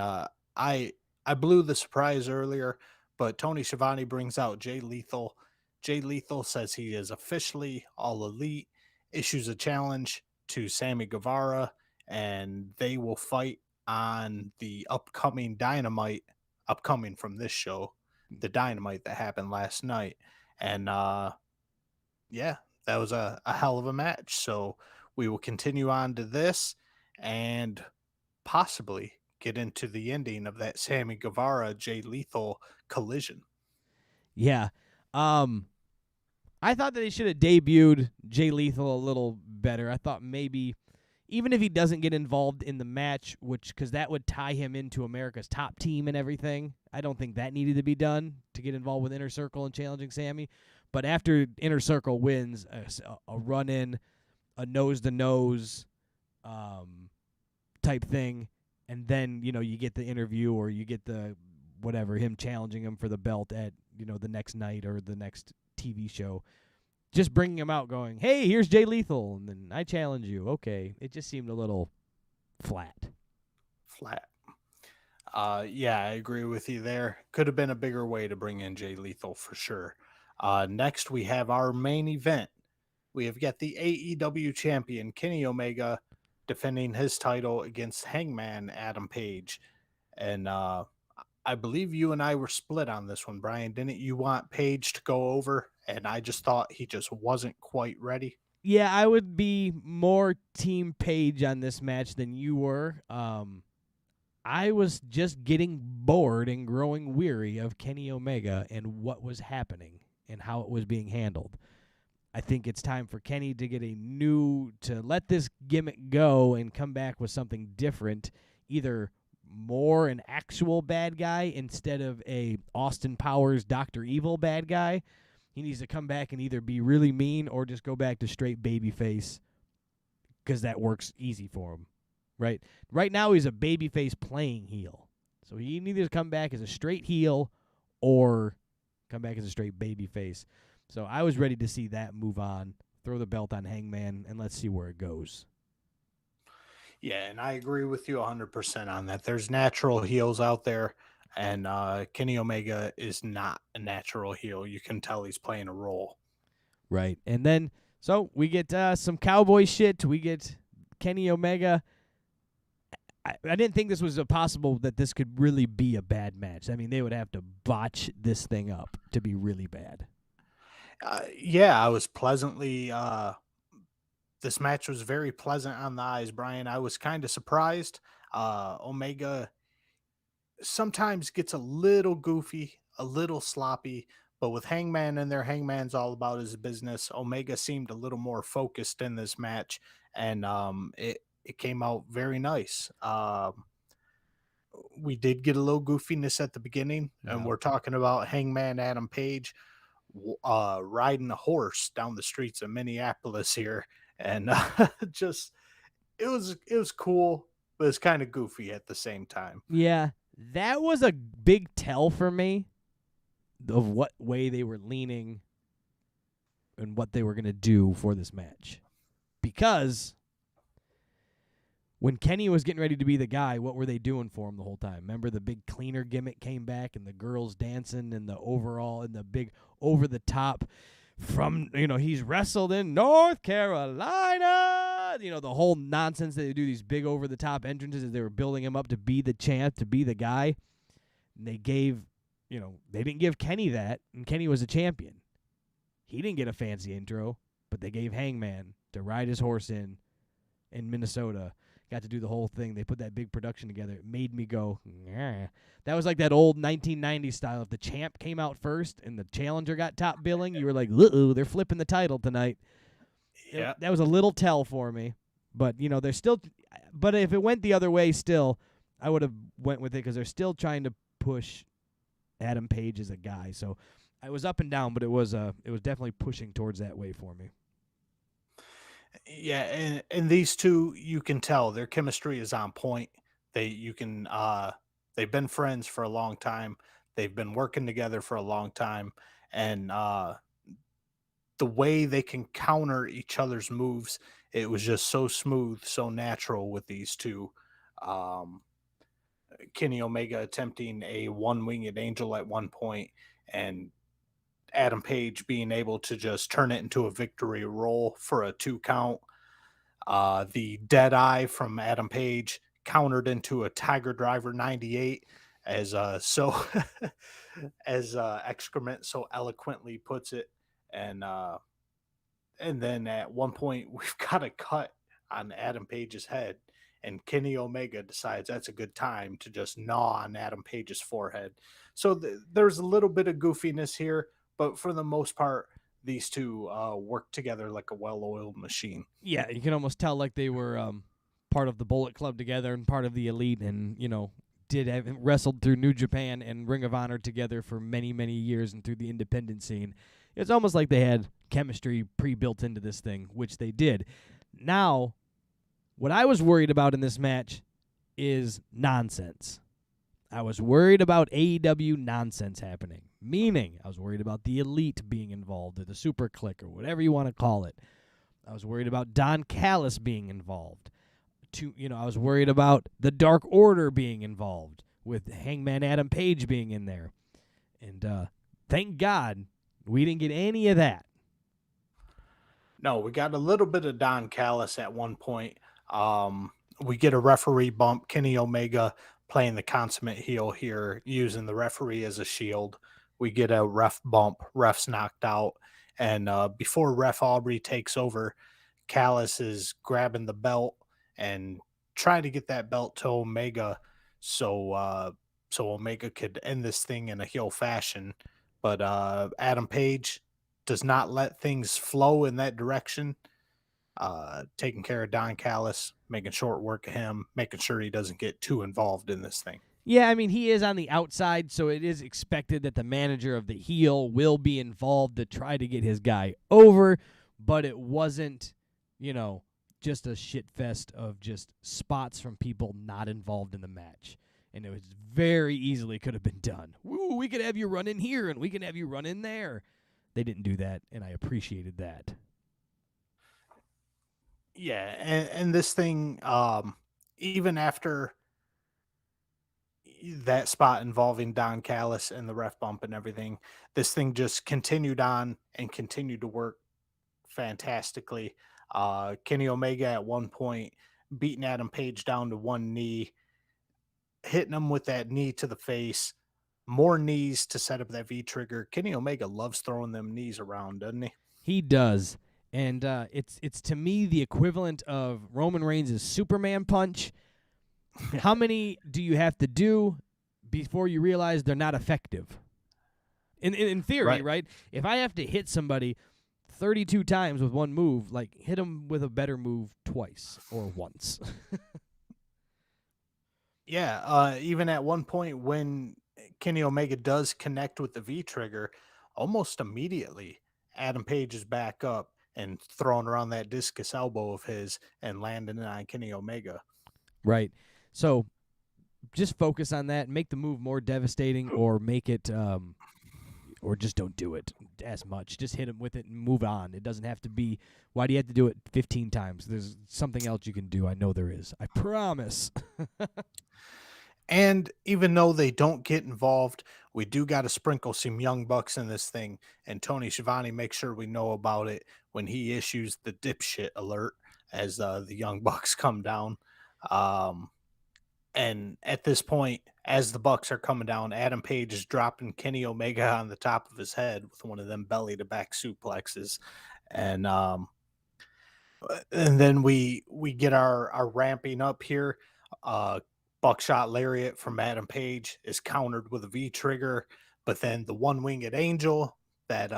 I blew the surprise earlier, but Tony Schiavone brings out Jay Lethal. Jay Lethal says he is officially All Elite, issues a challenge to Sammy Guevara, and they will fight on the upcoming from this show, the Dynamite that happened last night. And yeah, that was a hell of a match. So we will continue on to this and possibly get into the ending of that Sammy Guevara Jay Lethal collision.
Yeah. I thought that they should have debuted Jay Lethal a little better. I thought maybe even if he doesn't get involved in the match, because that would tie him into America's top team and everything, I don't think that needed to be done to get involved with Inner Circle and challenging Sammy. But after Inner Circle wins a run-in, a nose-to-nose type thing, and then, you get the interview or you get the whatever, him challenging him for the belt at, the next night or the next TV show, just bringing him out going, hey, here's Jay Lethal, and then I challenge you. Okay. It just seemed a little flat.
Yeah, I agree with you there. Could have been a bigger way to bring in Jay Lethal for sure. Next, we have our main event. We have got the AEW champion, Kenny Omega, defending his title against Hangman Adam Page. And I believe you and I were split on this one, Brian. Didn't you want Page to go over? And I just thought he just wasn't quite ready.
Yeah, I would be more Team Page on this match than you were. I was just getting bored and growing weary of Kenny Omega and what was happening and how it was being handled. I think it's time for Kenny to let this gimmick go and come back with something different, either more an actual bad guy instead of a Austin Powers Dr. Evil bad guy. He needs to come back and either be really mean or just go back to straight babyface, because that works easy for him. Right now he's a babyface playing heel. So he needs to come back as a straight heel or come back as a straight babyface. So I was ready to see that move on, throw the belt on Hangman, and let's see where it goes.
Yeah, and I agree with you 100% on that. There's natural heels out there, and Kenny Omega is not a natural heel. You can tell he's playing a role.
Right. And then, so we get some cowboy shit. We get Kenny Omega. I didn't think this was possible that this could really be a bad match. I mean, they would have to botch this thing up to be really bad.
Yeah, I was pleasantly. This match was very pleasant on the eyes, Brian. I was kind of surprised. Omega sometimes gets a little goofy, a little sloppy, but with Hangman in there, Hangman's all about his business. Omega seemed a little more focused in this match, and it came out very nice. We did get a little goofiness at the beginning, and we're talking about Hangman Adam Page riding a horse down the streets of Minneapolis here, and just it was cool, but it's kind of goofy at the same time.
Yeah, that was a big tell for me of what way they were leaning and what they were going to do for this match. Because when Kenny was getting ready to be the guy, what were they doing for him the whole time? Remember the big cleaner gimmick came back and the girls dancing and the overall and the big over the top from, he's wrestled in North Carolina. The whole nonsense that they do, these big over the top entrances as they were building him up to be the champ, to be the guy. And they gave, they didn't give Kenny that, and Kenny was a champion. He didn't get a fancy intro, but they gave Hangman to ride his horse in Minnesota. Got to do the whole thing. They put that big production together. It made me go, nah. That was like that old 1990s style. If the champ came out first and the challenger got top billing, you were like, uh-oh, they're flipping the title tonight.
Yeah.
That was a little tell for me. But, they're still – but if it went the other way still, I would have went with it because they're still trying to push Adam Page as a guy. So I was up and down, but it was definitely pushing towards that way for me.
Yeah, and these two, you can tell their chemistry is on point. They've been friends for a long time. They've been working together for a long time, and the way they can counter each other's moves, it was just so smooth, so natural with these two. Kenny Omega attempting a one-winged angel at one point, and Adam Page being able to just turn it into a victory roll for a 2 count. The dead eye from Adam Page countered into a Tiger Driver 98 as excrement so eloquently puts it. And then at one point we've got a cut on Adam Page's head, and Kenny Omega decides that's a good time to just gnaw on Adam Page's forehead. So there's a little bit of goofiness here, but for the most part, these two work together like a well-oiled machine.
Yeah, you can almost tell like they were part of the Bullet Club together and part of the Elite, and did have wrestled through New Japan and Ring of Honor together for many, many years and through the independent scene. It's almost like they had chemistry pre-built into this thing, which they did. Now, what I was worried about in this match is nonsense. I was worried about AEW nonsense happening, meaning I was worried about the Elite being involved or the Superkliq or whatever you want to call it. I was worried about Don Callis being involved. I was worried about the Dark Order being involved with Hangman Adam Page being in there. And thank God we didn't get any of that.
No, we got a little bit of Don Callis at one point. We get a referee bump. Kenny Omega playing the consummate heel here, using the referee as a shield. We get a ref bump. Ref's knocked out. And before Ref Aubrey takes over, Callis is grabbing the belt and trying to get that belt to Omega so Omega could end this thing in a heel fashion. But Adam Page does not let things flow in that direction. Taking care of Don Callis, making short work of him, making sure he doesn't get too involved in this thing.
Yeah, I mean, he is on the outside, so it is expected that the manager of the heel will be involved to try to get his guy over, but it wasn't, just a shit fest of just spots from people not involved in the match. And it was very easily could have been done. Woo, we could have you run in here, and we can have you run in there. They didn't do that, and I appreciated that.
Yeah, and this thing, even after that spot involving Don Callis and the ref bump and everything, this thing just continued on and continued to work fantastically. Kenny Omega at one point beating Adam Page down to one knee, hitting him with that knee to the face, more knees to set up that V trigger. Kenny Omega loves throwing them knees around, doesn't he?
He does. And it's to me the equivalent of Roman Reigns' Superman punch. How many do you have to do before you realize they're not effective? In theory, right? If I have to hit somebody 32 times with one move, like hit them with a better move twice or once.
Yeah, even at one point when Kenny Omega does connect with the V trigger, almost immediately Adam Page is back up and throwing around that discus elbow of his and landing it on Kenny Omega.
Right. So just focus on that, make the move more devastating, or make it, or just don't do it as much. Just hit him with it and move on. It doesn't have to be, why do you have to do it 15 times? There's something else you can do. I know there is. I promise.
And even though they don't get involved, we do got to sprinkle some Young Bucks in this thing. And Tony Schiavone makes sure we know about it when he issues the dipshit alert as the Young Bucks come down. And at this point, as the Bucks are coming down, Adam Page is dropping Kenny Omega on the top of his head with one of them belly-to-back suplexes. And then we get our ramping up here. Buckshot lariat from Adam Page is countered with a V trigger, but then the one-winged angel that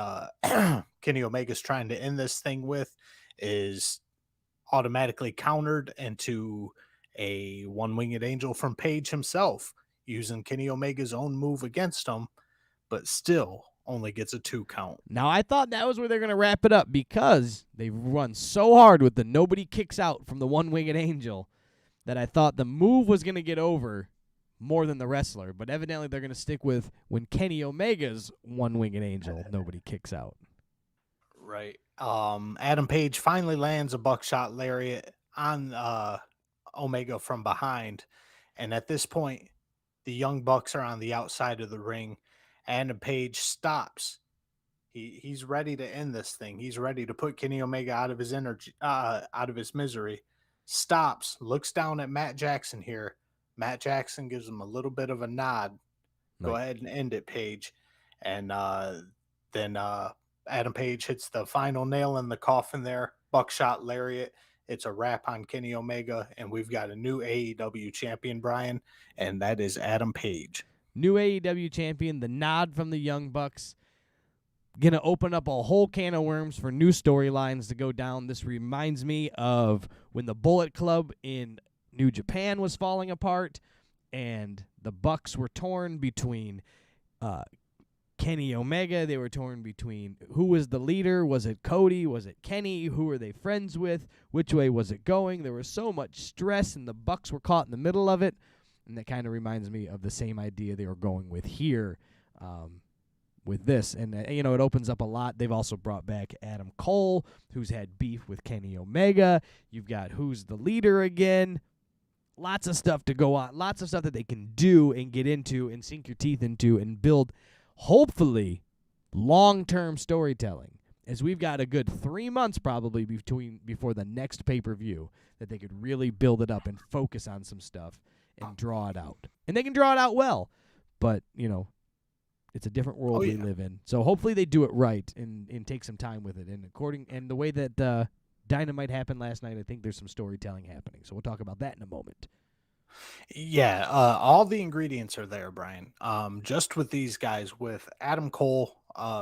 Kenny Omega's trying to end this thing with is automatically countered into a one-winged angel from Page himself, using Kenny Omega's own move against him, but still only gets a 2 count.
Now, I thought that was where they're going to wrap it up because they run so hard with the nobody kicks out from the one-winged angel that I thought the move was going to get over more than the wrestler, but evidently they're going to stick with when Kenny Omega's one-winged angel, nobody kicks out.
Right. Adam Page finally lands a buckshot lariat on Omega from behind, and at this point, the Young Bucks are on the outside of the ring. Adam Page stops. He's ready to end this thing. He's ready to put Kenny Omega out of his energy, out of his misery. Stops, looks down at Matt Jackson here. Matt Jackson gives him a little bit of a nod. Go ahead and end it, Page. And then Adam Page hits the final nail in the coffin there. Buckshot lariat. It's a wrap on Kenny Omega, and we've got a new AEW champion, Brian, and that is Adam Page.
New AEW champion, the nod from the Young Bucks. Going to open up a whole can of worms for new storylines to go down. This reminds me of when the Bullet Club in New Japan was falling apart and the Bucks were torn between Kenny Omega. They were torn between who was the leader. Was it Cody? Was it Kenny? Who were they friends with? Which way was it going? There was so much stress, and the Bucks were caught in the middle of it. And that kind of reminds me of the same idea they were going with here. With this, and it opens up a lot. They've also brought back Adam Cole, who's had beef with Kenny Omega. You've got who's the leader again. Lots of stuff to go on. Lots of stuff that they can do and get into and sink your teeth into and build, hopefully, long-term storytelling. As we've got a good 3 months probably before the next pay-per-view that they could really build it up and focus on some stuff and draw it out. And they can draw it out well, but, it's a different world we live in. So hopefully they do it right and take some time with it. And the way that Dynamite happened last night, I think there's some storytelling happening. So we'll talk about that in a moment.
Yeah, all the ingredients are there, Brian. Just with these guys, with Adam Cole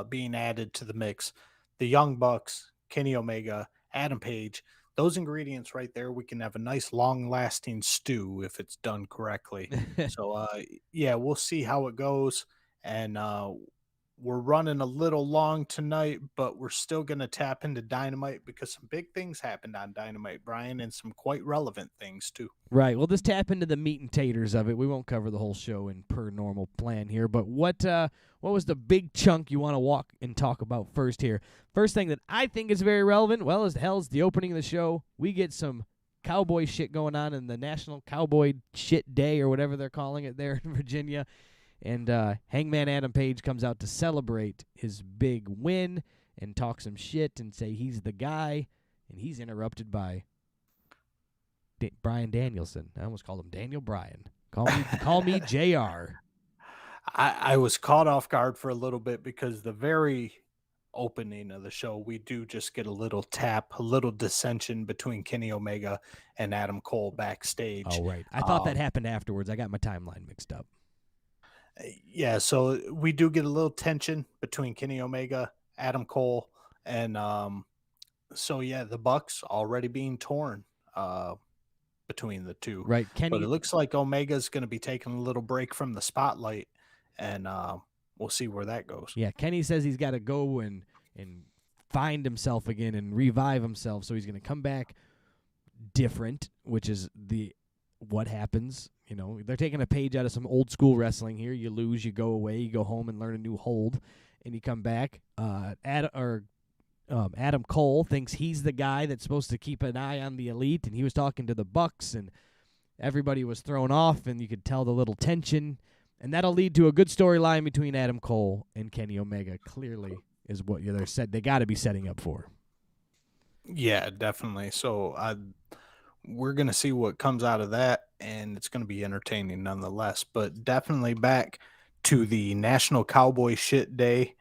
being added to the mix, the Young Bucks, Kenny Omega, Adam Page, those ingredients right there, we can have a nice long-lasting stew if it's done correctly. So, we'll see how it goes. And we're running a little long tonight, but we're still going to tap into Dynamite because some big things happened on Dynamite, Brian, and some quite relevant things, too.
Right. We'll just tap into the meat and taters of it. We won't cover the whole show in per normal plan here, but what was the big chunk you want to walk and talk about first here? First thing that I think is very relevant, well, as hell's the opening of the show. We get some cowboy shit going on in the National Cowboy Shit Day or whatever they're calling it there in Virginia. And Hangman Adam Page comes out to celebrate his big win and talk some shit and say he's the guy. And he's interrupted by Bryan Danielson. I almost called him Daniel Bryan. Call me JR.
I was caught off guard for a little bit because the very opening of the show, we do just get a little tap, a little dissension between Kenny Omega and Adam Cole backstage.
Oh, right. I thought that happened afterwards. I got my timeline mixed up.
Yeah, so we do get a little tension between Kenny Omega, Adam Cole, and so yeah, the Bucks already being torn between the two.
Right, Kenny.
But it looks like Omega's going to be taking a little break from the spotlight, and we'll see where that goes.
Yeah, Kenny says he's got to go and find himself again and revive himself, so he's going to come back different, which is what happens. You know, they're taking a page out of some old school wrestling here. You lose, you go away, you go home and learn a new hold, and you come back. Adam Cole thinks he's the guy that's supposed to keep an eye on the elite, and he was talking to the Bucks, and everybody was thrown off, and you could tell the little tension, and that'll lead to a good storyline between Adam Cole and Kenny Omega. Clearly, is what they got to be setting up for.
Yeah, definitely. So we're going to see what comes out of that, and it's going to be entertaining nonetheless. But definitely back to the National Cowboy Shit Day,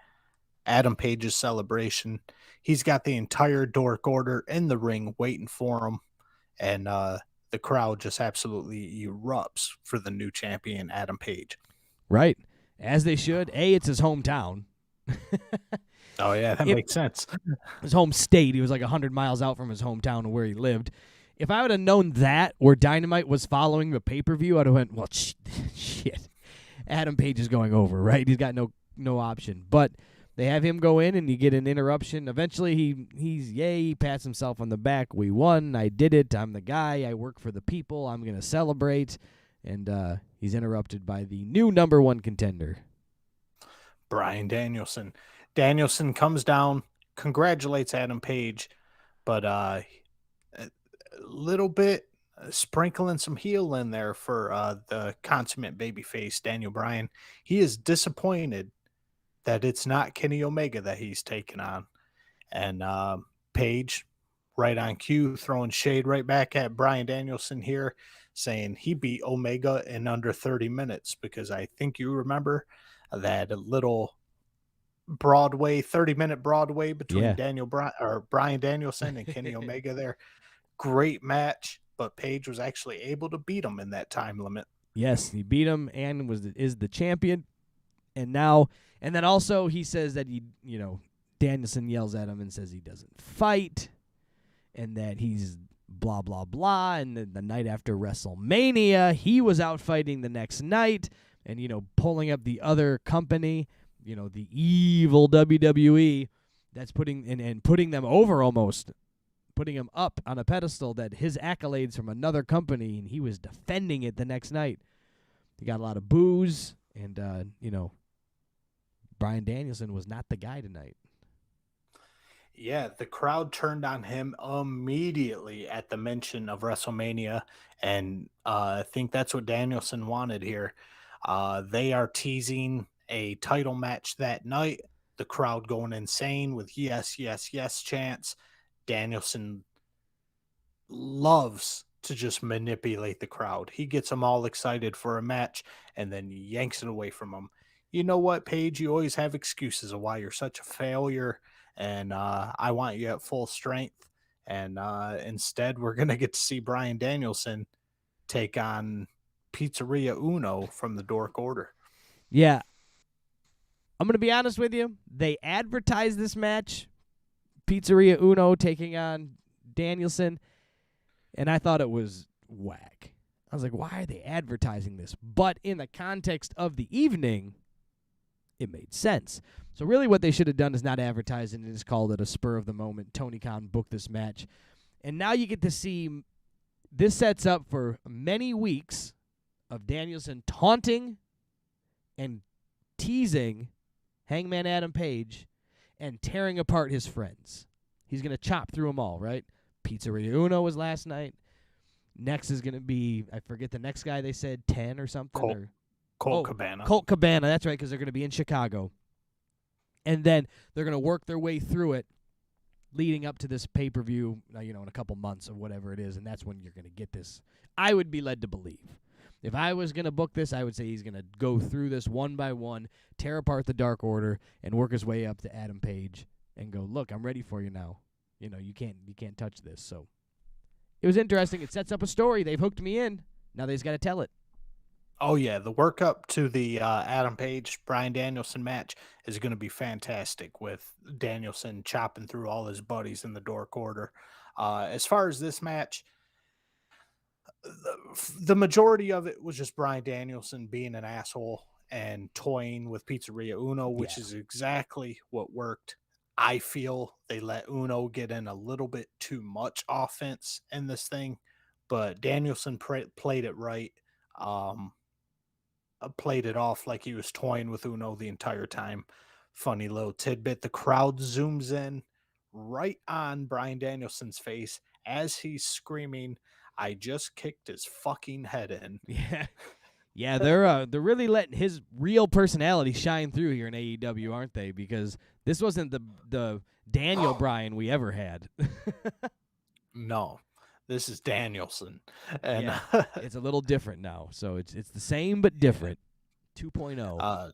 Adam Page's celebration. He's got the entire Dork Order in the ring waiting for him, and the crowd just absolutely erupts for the new champion, Adam Page.
Right, as they should. It's his hometown.
Oh, yeah, that makes sense.
His home state. He was like 100 miles out from his hometown and where he lived. If I would have known that, or Dynamite was following the pay-per-view, I'd have went, well, shit. Adam Page is going over, right? He's got no option. But they have him go in, and you get an interruption. Eventually, he pats himself on the back. We won. I did it. I'm the guy. I work for the people. I'm going to celebrate. And he's interrupted by the new number one contender,
Bryan Danielson. Danielson comes down, congratulates Adam Page, but a little bit sprinkling some heel in there for the consummate babyface, Daniel Bryan. He is disappointed that it's not Kenny Omega that he's taking on. And Page, right on cue, throwing shade right back at Bryan Danielson here, saying he beat Omega in under 30 minutes, because I think you remember that little Broadway, 30-minute Broadway between Bryan Danielson and Kenny Omega there. Great match, but Page was actually able to beat him in that time limit.
Yes, he beat him and is the champion. And then also he says that Danielson yells at him and says he doesn't fight, and that he's blah, blah, blah. And then the night after WrestleMania, he was out fighting the next night and, pulling up the other company, the evil WWE that's putting them over almost, putting him up on a pedestal, that his accolades from another company, and he was defending it the next night. He got a lot of boos, and, Bryan Danielson was not the guy tonight.
Yeah, the crowd turned on him immediately at the mention of WrestleMania, and I think that's what Danielson wanted here. They are teasing a title match that night, the crowd going insane with yes, yes, yes chants. Danielson loves to just manipulate the crowd. He gets them all excited for a match and then yanks it away from them. You know what, Paige? You always have excuses of why you're such a failure, and I want you at full strength. And instead, we're going to get to see Bryan Danielson take on Pizzeria Uno from the Dork Order.
Yeah. I'm going to be honest with you. They advertised this match, Pizzeria Uno taking on Danielson, and I thought it was whack. I was like, why are they advertising this? But in the context of the evening, it made sense. So really what they should have done is not advertise it and just called it a spur of the moment. Tony Khan booked this match. And now you get to see, this sets up for many weeks of Danielson taunting and teasing Hangman Adam Page and tearing apart his friends. He's going to chop through them all, right? Pizzeria Uno was last night. Next is going to be, I forget the next guy they said, 10 or something.
Colt Cabana.
Colt Cabana, that's right, because they're going to be in Chicago. And then they're going to work their way through it leading up to this pay-per-view, in a couple months or whatever it is, and that's when you're going to get this. I would be led to believe. If I was going to book this, I would say he's going to go through this one by one, tear apart the Dark Order, and work his way up to Adam Page and go, look, I'm ready for you now. You know, you can't touch this. So it was interesting. It sets up a story. They've hooked me in. Now they just got to tell it.
Oh, yeah. The work up to the Adam Page, Bryan Danielson match is going to be fantastic with Danielson chopping through all his buddies in the Dark Order. As far as this match, the majority of it was just Bryan Danielson being an asshole and toying with Pizzeria Uno, which is exactly what worked. I feel they let Uno get in a little bit too much offense in this thing, but Danielson played it right. Played it off like he was toying with Uno the entire time. Funny little tidbit. The crowd zooms in right on Bryan Danielson's face as he's screaming, I just kicked his fucking head in.
Yeah. Yeah, they're really letting his real personality shine through here in AEW, aren't they? Because this wasn't the Daniel Bryan we ever had.
No. This is Danielson. And
yeah, it's a little different now. So it's the same but different. 2.0.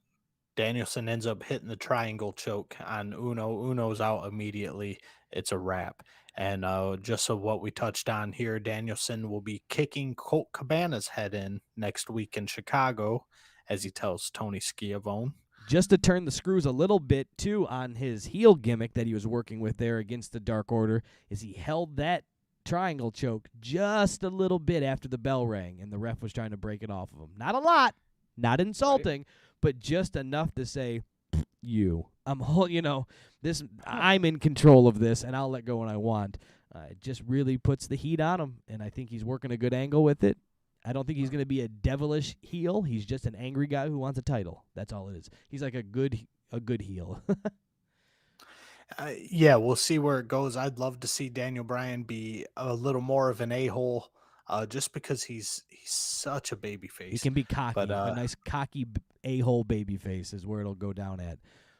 Danielson ends up hitting the triangle choke on Uno. Uno's out immediately. It's a wrap. And just so what we touched on here, Danielson will be kicking Colt Cabana's head in next week in Chicago, as he tells Tony Schiavone.
Just to turn the screws a little bit, too, on his heel gimmick that he was working with there against the Dark Order, is he held that triangle choke just a little bit after the bell rang, and the ref was trying to break it off of him. Not a lot, not insulting, right, but just enough to say, I'm in control of this, and I'll let go when I want. It just really puts the heat on him, and I think he's working a good angle with it. I don't think he's going to be a devilish heel. He's just an angry guy who wants a title. That's all it is. He's like a good heel.
Yeah, we'll see where it goes. I'd love to see Daniel Bryan be a little more of an a-hole, just because he's such a baby face.
He can be cocky. But, a nice cocky a-hole baby face is where it'll go down at.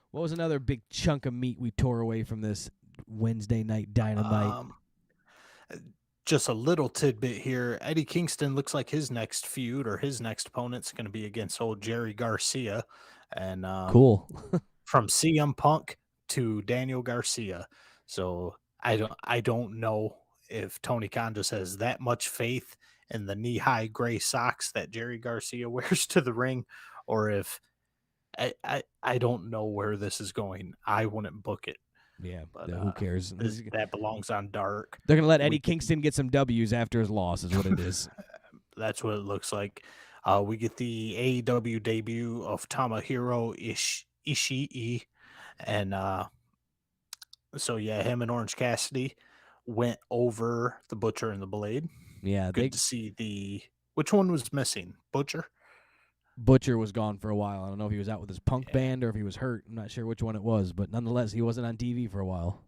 What was another big chunk of meat we tore away from this Wednesday night Dynamite?
Just a little tidbit here. Eddie Kingston looks like his next feud or his next opponent's going to be against old Jerry Garcia. And
cool.
From CM Punk to Daniel Garcia. So I don't know if Tony Khan just has that much faith in the knee-high gray socks that Jerry Garcia wears to the ring, or if I don't know where this is going. I wouldn't book it.
Yeah, but who cares?
That belongs on Dark.
They're going to let Eddie Kingston get some W's after his loss is what it is.
That's what it looks like. We get the AEW debut of Tomohiro Ishii. And so, yeah, him and Orange Cassidy went over the Butcher and the Blade.
Yeah.
Good to see which one was missing? Butcher?
Butcher was gone for a while. I don't know if he was out with his punk band or if he was hurt. I'm not sure which one it was, but nonetheless, he wasn't on TV for a while.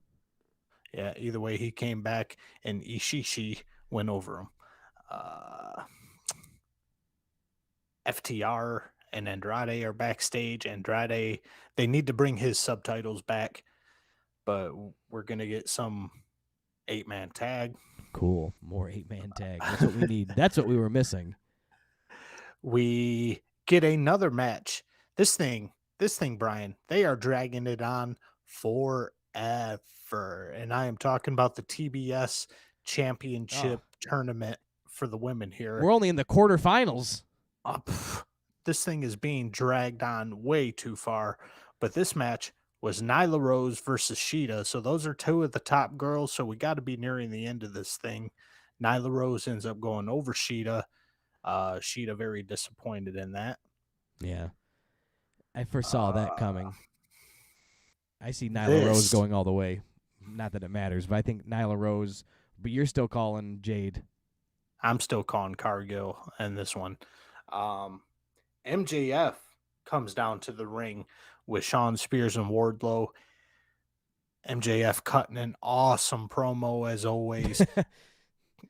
Yeah, either way, he came back and Ishishi went over him. FTR and Andrade are backstage. Andrade, they need to bring his subtitles back, but we're going to get some 8-man tag.
Cool. More 8-man tag. That's what we need. That's what we were missing.
We get another match. This thing, Brian, they are dragging it on forever. And I am talking about the TBS Championship tournament for the women here.
We're only in the quarterfinals.
This thing is being dragged on way too far. But this match was Nyla Rose versus Shida. So those are two of the top girls. So we got to be nearing the end of this thing. Nyla Rose ends up going over Shida. Shida very disappointed in that.
Yeah. I foresaw that coming. I see Nyla Rose going all the way. Not that it matters, but I think Nyla Rose, but you're still calling Jade.
I'm still calling Cargill in this one. MJF comes down to the ring with Shawn Spears and Wardlow. MJF cutting an awesome promo as always.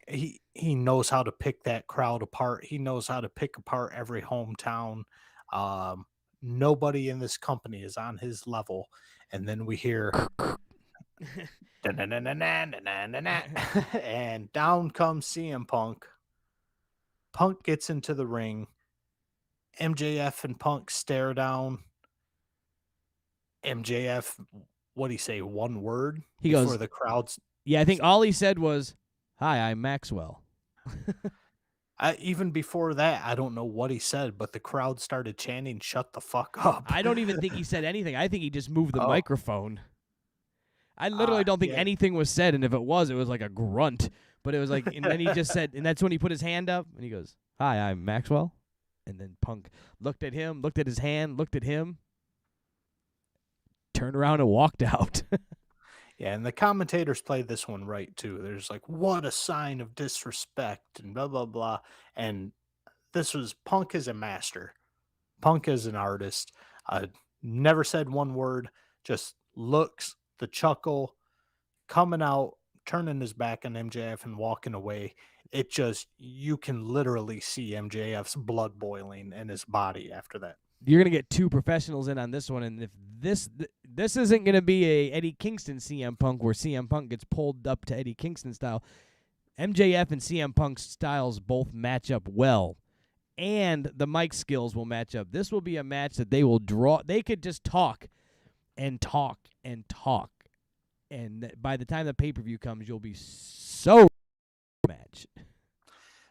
He knows how to pick that crowd apart. He knows how to pick apart every hometown. Nobody in this company is on his level. And then we hear and down comes CM Punk, Punk gets into the ring. MJF and Punk stare down. MJF, what'd he say? One word
He
before
goes,
the crowd's.
yeah, I think all he said was, "Hi, I'm Maxwell."
Even before that, I don't know what he said, but the crowd started chanting, "Shut the fuck up."
I don't even think he said anything. I think he just moved the microphone. I literally don't think anything was said, and if it was like a grunt. But it was like, and then he just said, and that's when he put his hand up, and he goes, "Hi, I'm Maxwell." And then Punk looked at him, looked at his hand, looked at him, turned around and walked out.
Yeah, and the commentators played this one right, too. There's like, what a sign of disrespect, and blah, blah, blah. And this was, Punk is a master. Punk is an artist. Never said one word, just looks, the chuckle, coming out, turning his back on MJF and walking away. It just, you can literally see MJF's blood boiling in his body after that.
You're gonna get two professionals in on this one, and if this isn't gonna be a Eddie Kingston CM Punk where CM Punk gets pulled up to Eddie Kingston style, MJF and CM Punk's styles both match up well, and the mic skills will match up. This will be a match that they will draw. They could just talk and talk and talk, and by the time the pay-per-view comes, you'll be so match.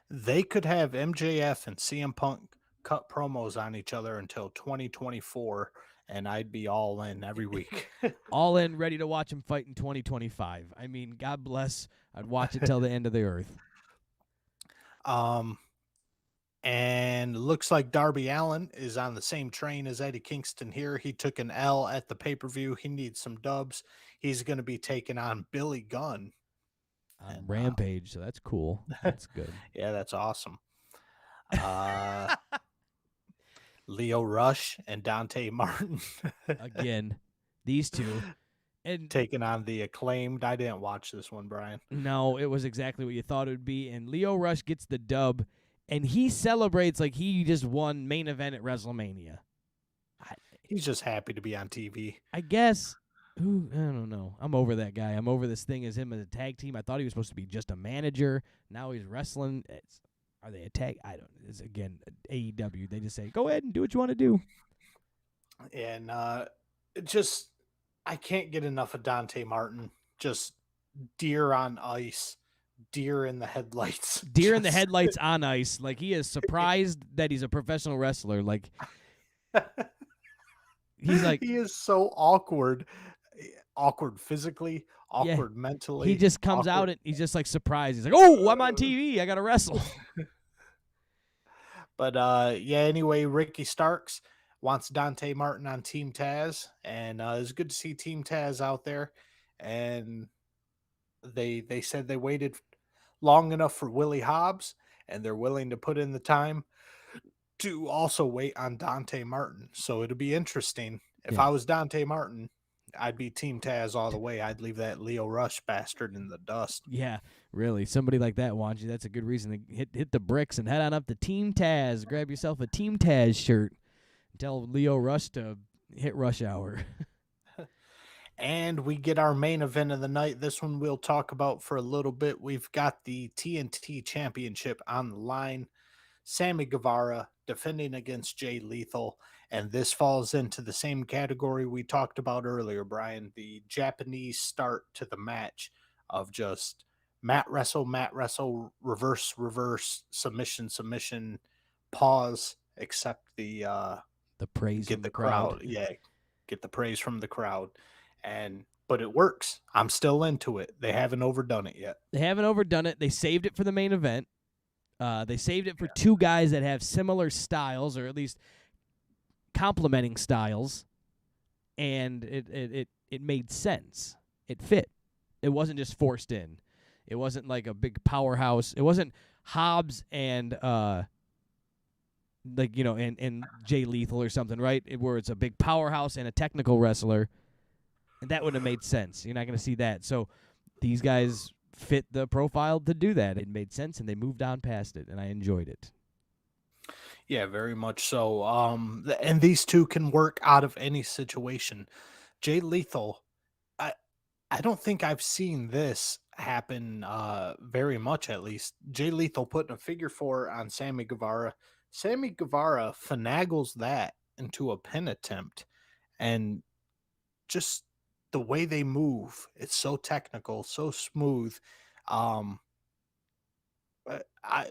They could have MJF and CM Punk cut promos on each other until 2024, and I'd be all in every week.
All in, ready to watch him fight in 2025. I mean, God bless. I'd watch it till the end of the earth.
And looks like Darby Allin is on the same train as Eddie Kingston here. He took an L at the pay-per-view. He needs some dubs. He's going to be taking on Billy Gunn
on Rampage, so that's cool. That's good.
Yeah, that's awesome. Lio Rush and Dante Martin.
Again, these two. And
taking on the Acclaimed. I didn't watch this one, Brian.
No, it was exactly what you thought it would be. And Lio Rush gets the dub, and he celebrates like he just won main event at WrestleMania.
He's just happy to be on TV.
I guess. Ooh, I don't know. I'm over that guy. I'm over this thing as him as a tag team. I thought he was supposed to be just a manager. Now he's wrestling. Are they a tag? I don't. It's again AEW. They just say, "Go ahead and do what you want to do."
And just I can't get enough of Dante Martin. Just deer on ice, deer in the headlights.
Deer in the headlights on ice. Like he is surprised that he's a professional wrestler. Like he's like
he is so awkward physically, awkward mentally.
He just comes out and he's just like surprised. He's like, "Oh, I'm on TV. I got to wrestle."
But anyway, Ricky Starks wants Dante Martin on Team Taz, and it's good to see Team Taz out there. And they said they waited long enough for Willie Hobbs, and they're willing to put in the time to also wait on Dante Martin. So it'll be interesting. If I was Dante Martin, I'd be Team Taz all the way. I'd leave that Lio Rush bastard in the dust.
Yeah, really. Somebody like that wants you. That's a good reason to hit the bricks and head on up to Team Taz. Grab yourself a Team Taz shirt. And tell Lio Rush to hit Rush Hour.
And we get our main event of the night. This one we'll talk about for a little bit. We've got the TNT Championship on the line. Sammy Guevara defending against Jay Lethal. And this falls into the same category we talked about earlier, Brian. The Japanese start to the match of just mat wrestle, reverse, submission, pause, accept the
praise
get
from
the crowd. Yeah, get the praise from the crowd. But it works. I'm still into it. They haven't overdone it yet.
They saved it for the main event. They saved it for two guys that have similar styles, or at least complementing styles, and it made sense. It fit. It wasn't just forced in. It wasn't like a big powerhouse. It wasn't Hobbs and and Jay Lethal or something, right? Where it's a big powerhouse and a technical wrestler, and that would have made sense. You're not going to see that. So these guys fit the profile to do that. It made sense, and they moved on past it, and I enjoyed it.
Yeah, very much so. And these two can work out of any situation. Jay Lethal, I don't think I've seen this happen very much, at least. Jay Lethal putting a figure 4 on Sammy Guevara. Sammy Guevara finagles that into a pin attempt, and just the way they move, it's so technical, so smooth. Um, it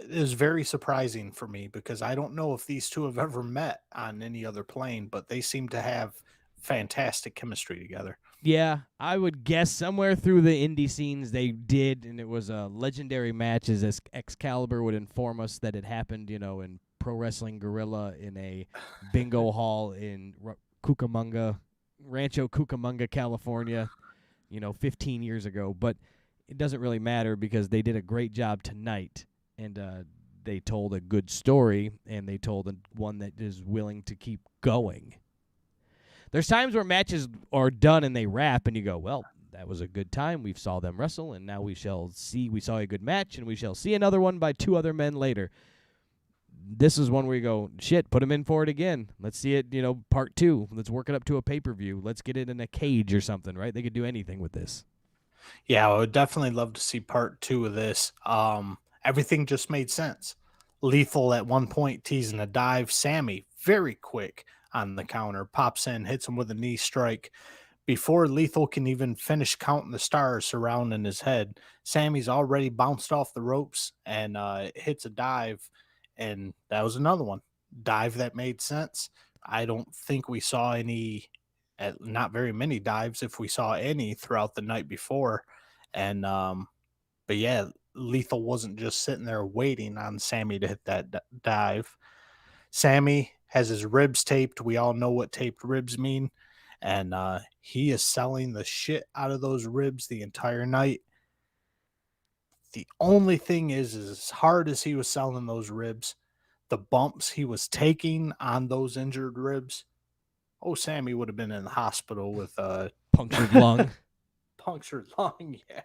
is very surprising for me because I don't know if these two have ever met on any other plane, but they seem to have fantastic chemistry together.
Yeah, I would guess somewhere through the indie scenes they did, and it was a legendary matches, as Excalibur would inform us that it happened, in Pro Wrestling Guerrilla in a bingo hall in Rancho Cucamonga, California, 15 years ago. But it doesn't really matter because they did a great job tonight, and they told a good story, and they told one that is willing to keep going. There's times where matches are done and they wrap, and you go, well, that was a good time. We saw them wrestle, and now we saw a good match, and we shall see another one by two other men later. This is one where you go, shit, put them in for it again. Let's see it, part 2. Let's work it up to a pay-per-view. Let's get it in a cage or something, right? They could do anything with this.
Yeah, I would definitely love to see part 2 of this. Everything just made sense. Lethal at one point teasing a dive. Sammy, very quick on the counter, pops in, hits him with a knee strike. Before Lethal can even finish counting the stars surrounding his head, Sammy's already bounced off the ropes and hits a dive, and that was another one. Dive that made sense. I don't think we saw any, not very many dives, if we saw any, throughout the night before. And but yeah, Lethal wasn't just sitting there waiting on Sammy to hit that dive. Sammy has his ribs taped. We all know what taped ribs mean. And he is selling the shit out of those ribs the entire night. The only thing is as hard as he was selling those ribs, the bumps he was taking on those injured ribs, Sammy would have been in the hospital with
punctured lung.
Punctured lung, yeah.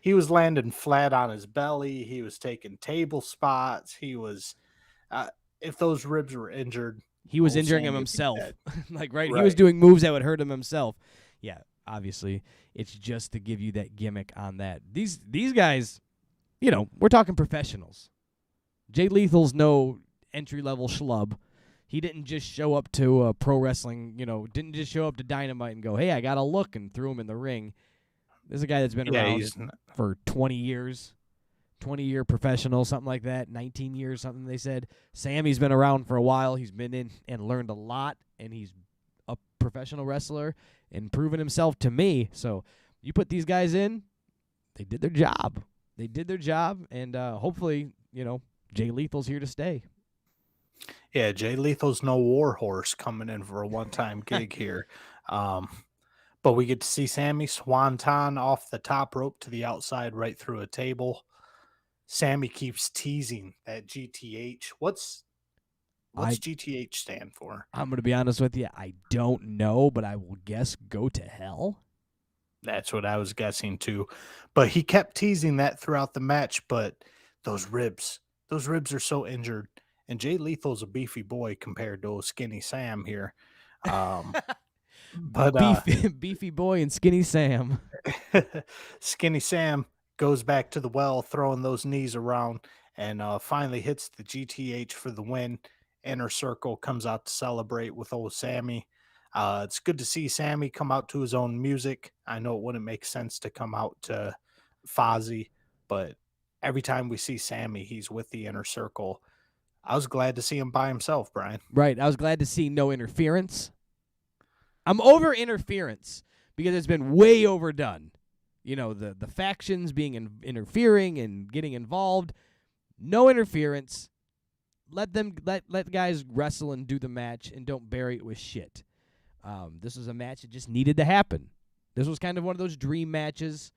He was landing flat on his belly. He was taking table spots. He was, if those ribs were injured,
he was injuring him himself. Right?
Right.
He was doing moves that would hurt him himself. Yeah, obviously, it's just to give you that gimmick on that. These guys, we're talking professionals. Jay Lethal's no entry-level schlub. He didn't just show up to pro wrestling, didn't just show up to Dynamite and go, hey, I got a look, and threw him in the ring. This is a guy that's been around for 20 years. 20-year professional, something like that, 19 years, something they said. Sammy's been around for a while. He's been in and learned a lot, and he's a professional wrestler and proven himself to me. So you put these guys in, they did their job. They did their job, and hopefully, Jay Lethal's here to stay.
Yeah, Jay Lethal's no war horse coming in for a one-time gig here. But we get to see Sammy swanton off the top rope to the outside right through a table. Sammy keeps teasing that GTH. What's GTH stand for?
I'm going to be honest with you. I don't know, but I will guess go to hell.
That's what I was guessing too. But he kept teasing that throughout the match. But those ribs are so injured. And Jay Lethal's a beefy boy compared to Skinny Sam here. But
beefy boy and Skinny Sam.
Skinny Sam goes back to the well, throwing those knees around, and finally hits the GTH for the win. Inner Circle comes out to celebrate with old Sammy. It's good to see Sammy come out to his own music. I know it wouldn't make sense to come out to Fozzy, but every time we see Sammy, he's with the Inner Circle. I was glad to see him by himself, Brian.
Right. I was glad to see no interference. I'm over interference because it's been way overdone. The factions being interfering and getting involved. No interference. Let guys wrestle and do the match, and don't bury it with shit. This was a match that just needed to happen. This was kind of one of those dream matches.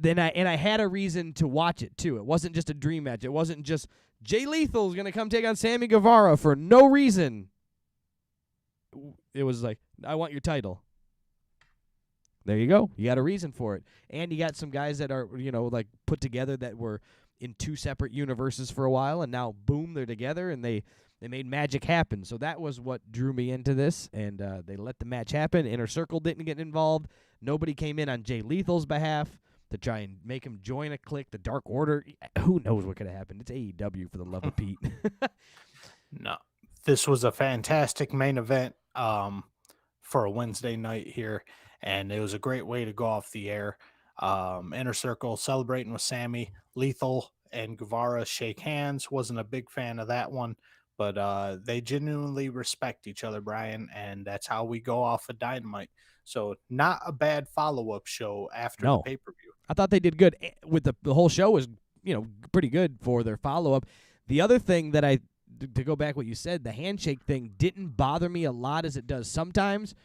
I had a reason to watch it too. It wasn't just a dream match. It wasn't just Jay Lethal's gonna come take on Sammy Guevara for no reason. It was like, I want your title. There you go. You got a reason for it. And you got some guys that are, put together that were in two separate universes for a while, and now, boom, they're together, and they They made magic happen. So that was what drew me into this, and they let the match happen. Inner Circle didn't get involved. Nobody came in on Jay Lethal's behalf to try and make him join a clique, the Dark Order. Who knows what could have happened? It's AEW, for the love of Pete.
No, this was a fantastic main event for a Wednesday night here, and it was a great way to go off the air. Inner Circle celebrating with Sammy. Lethal and Guevara shake hands. Wasn't a big fan of that one, but they genuinely respect each other, Brian, and that's how we go off of Dynamite. So not a bad follow-up show after the pay-per-view.
I thought they did good. With the whole show was, pretty good for their follow-up. The other thing that to go back what you said, the handshake thing didn't bother me a lot as it does sometimes,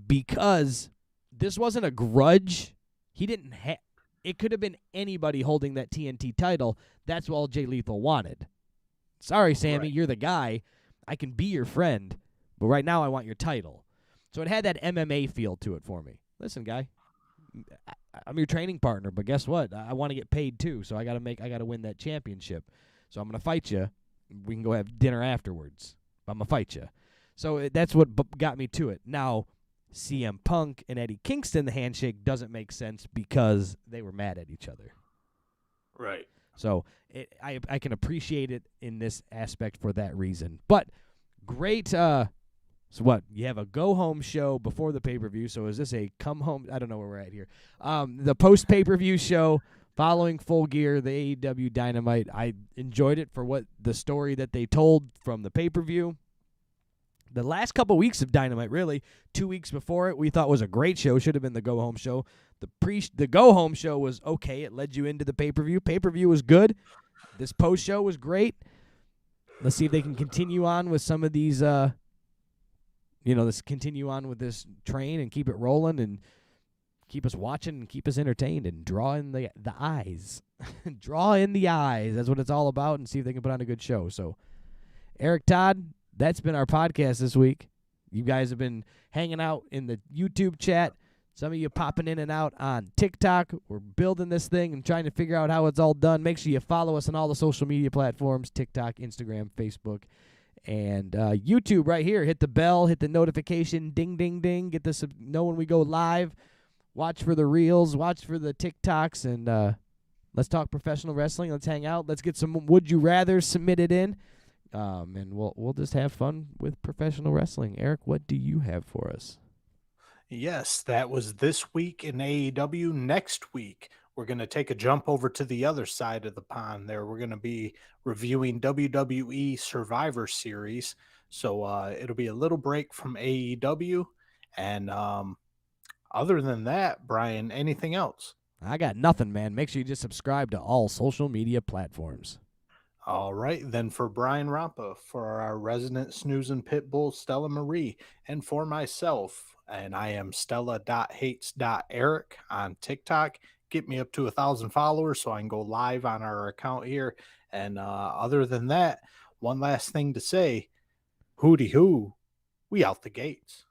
because this wasn't a grudge. He didn't it could have been anybody holding that TNT title. That's all Jay Lethal wanted. Sorry, Sammy,
Right.
You're the guy. I can be your friend, but right now I want your title. So it had that MMA feel to it for me. Listen, guy, I'm your training partner, but guess what? I want to get paid too, so I got to win that championship. So I'm going to fight you. We can go have dinner afterwards. I'm going to fight you. So that's what got me to it. Now, CM Punk and Eddie Kingston, the handshake doesn't make sense because they were mad at each other.
Right.
So I can appreciate it in this aspect for that reason. But great. So what? You have a go-home show before the pay-per-view. So is this a come-home? I don't know where we're at here. The post-pay-per-view show following Full Gear, the AEW Dynamite. I enjoyed it for what the story that they told from the pay-per-view. The last couple weeks of Dynamite, really, 2 weeks before it, we thought was a great show. Should have been the go-home show. The go-home show was okay. It led you into the pay-per-view. Pay-per-view was good. This post-show was great. Let's see if they can continue on with some of these, let's continue on with this train and keep it rolling and keep us watching and keep us entertained and draw in the eyes. Draw in the eyes. That's what it's all about, and see if they can put on a good show. So, Eric, Todd, that's been our podcast this week. You guys have been hanging out in the YouTube chat. Some of you popping in and out on TikTok. We're building this thing and trying to figure out how it's all done. Make sure you follow us on all the social media platforms, TikTok, Instagram, Facebook, and YouTube right here. Hit the bell, hit the notification, ding, ding, ding. Get this, know when we go live. Watch for the reels, watch for the TikToks, and let's talk professional wrestling. Let's hang out. Let's get some Would You Rather submitted in. And we'll just have fun with professional wrestling. Eric, what do you have for us?
Yes, that was this week in AEW. Next week, we're going to take a jump over to the other side of the pond there. We're going to be reviewing WWE Survivor Series. So it'll be a little break from AEW. And other than that, Brian, anything else?
I got nothing, man. Make sure you just subscribe to all social media platforms.
All right, then for Brian Rampa, for our resident snoozing pitbull, Stella Marie, and for myself, and I am Stella.hates.eric on TikTok. Get me up to 1,000 followers so I can go live on our account here. And other than that, one last thing to say, hooty hoo, we out the gates.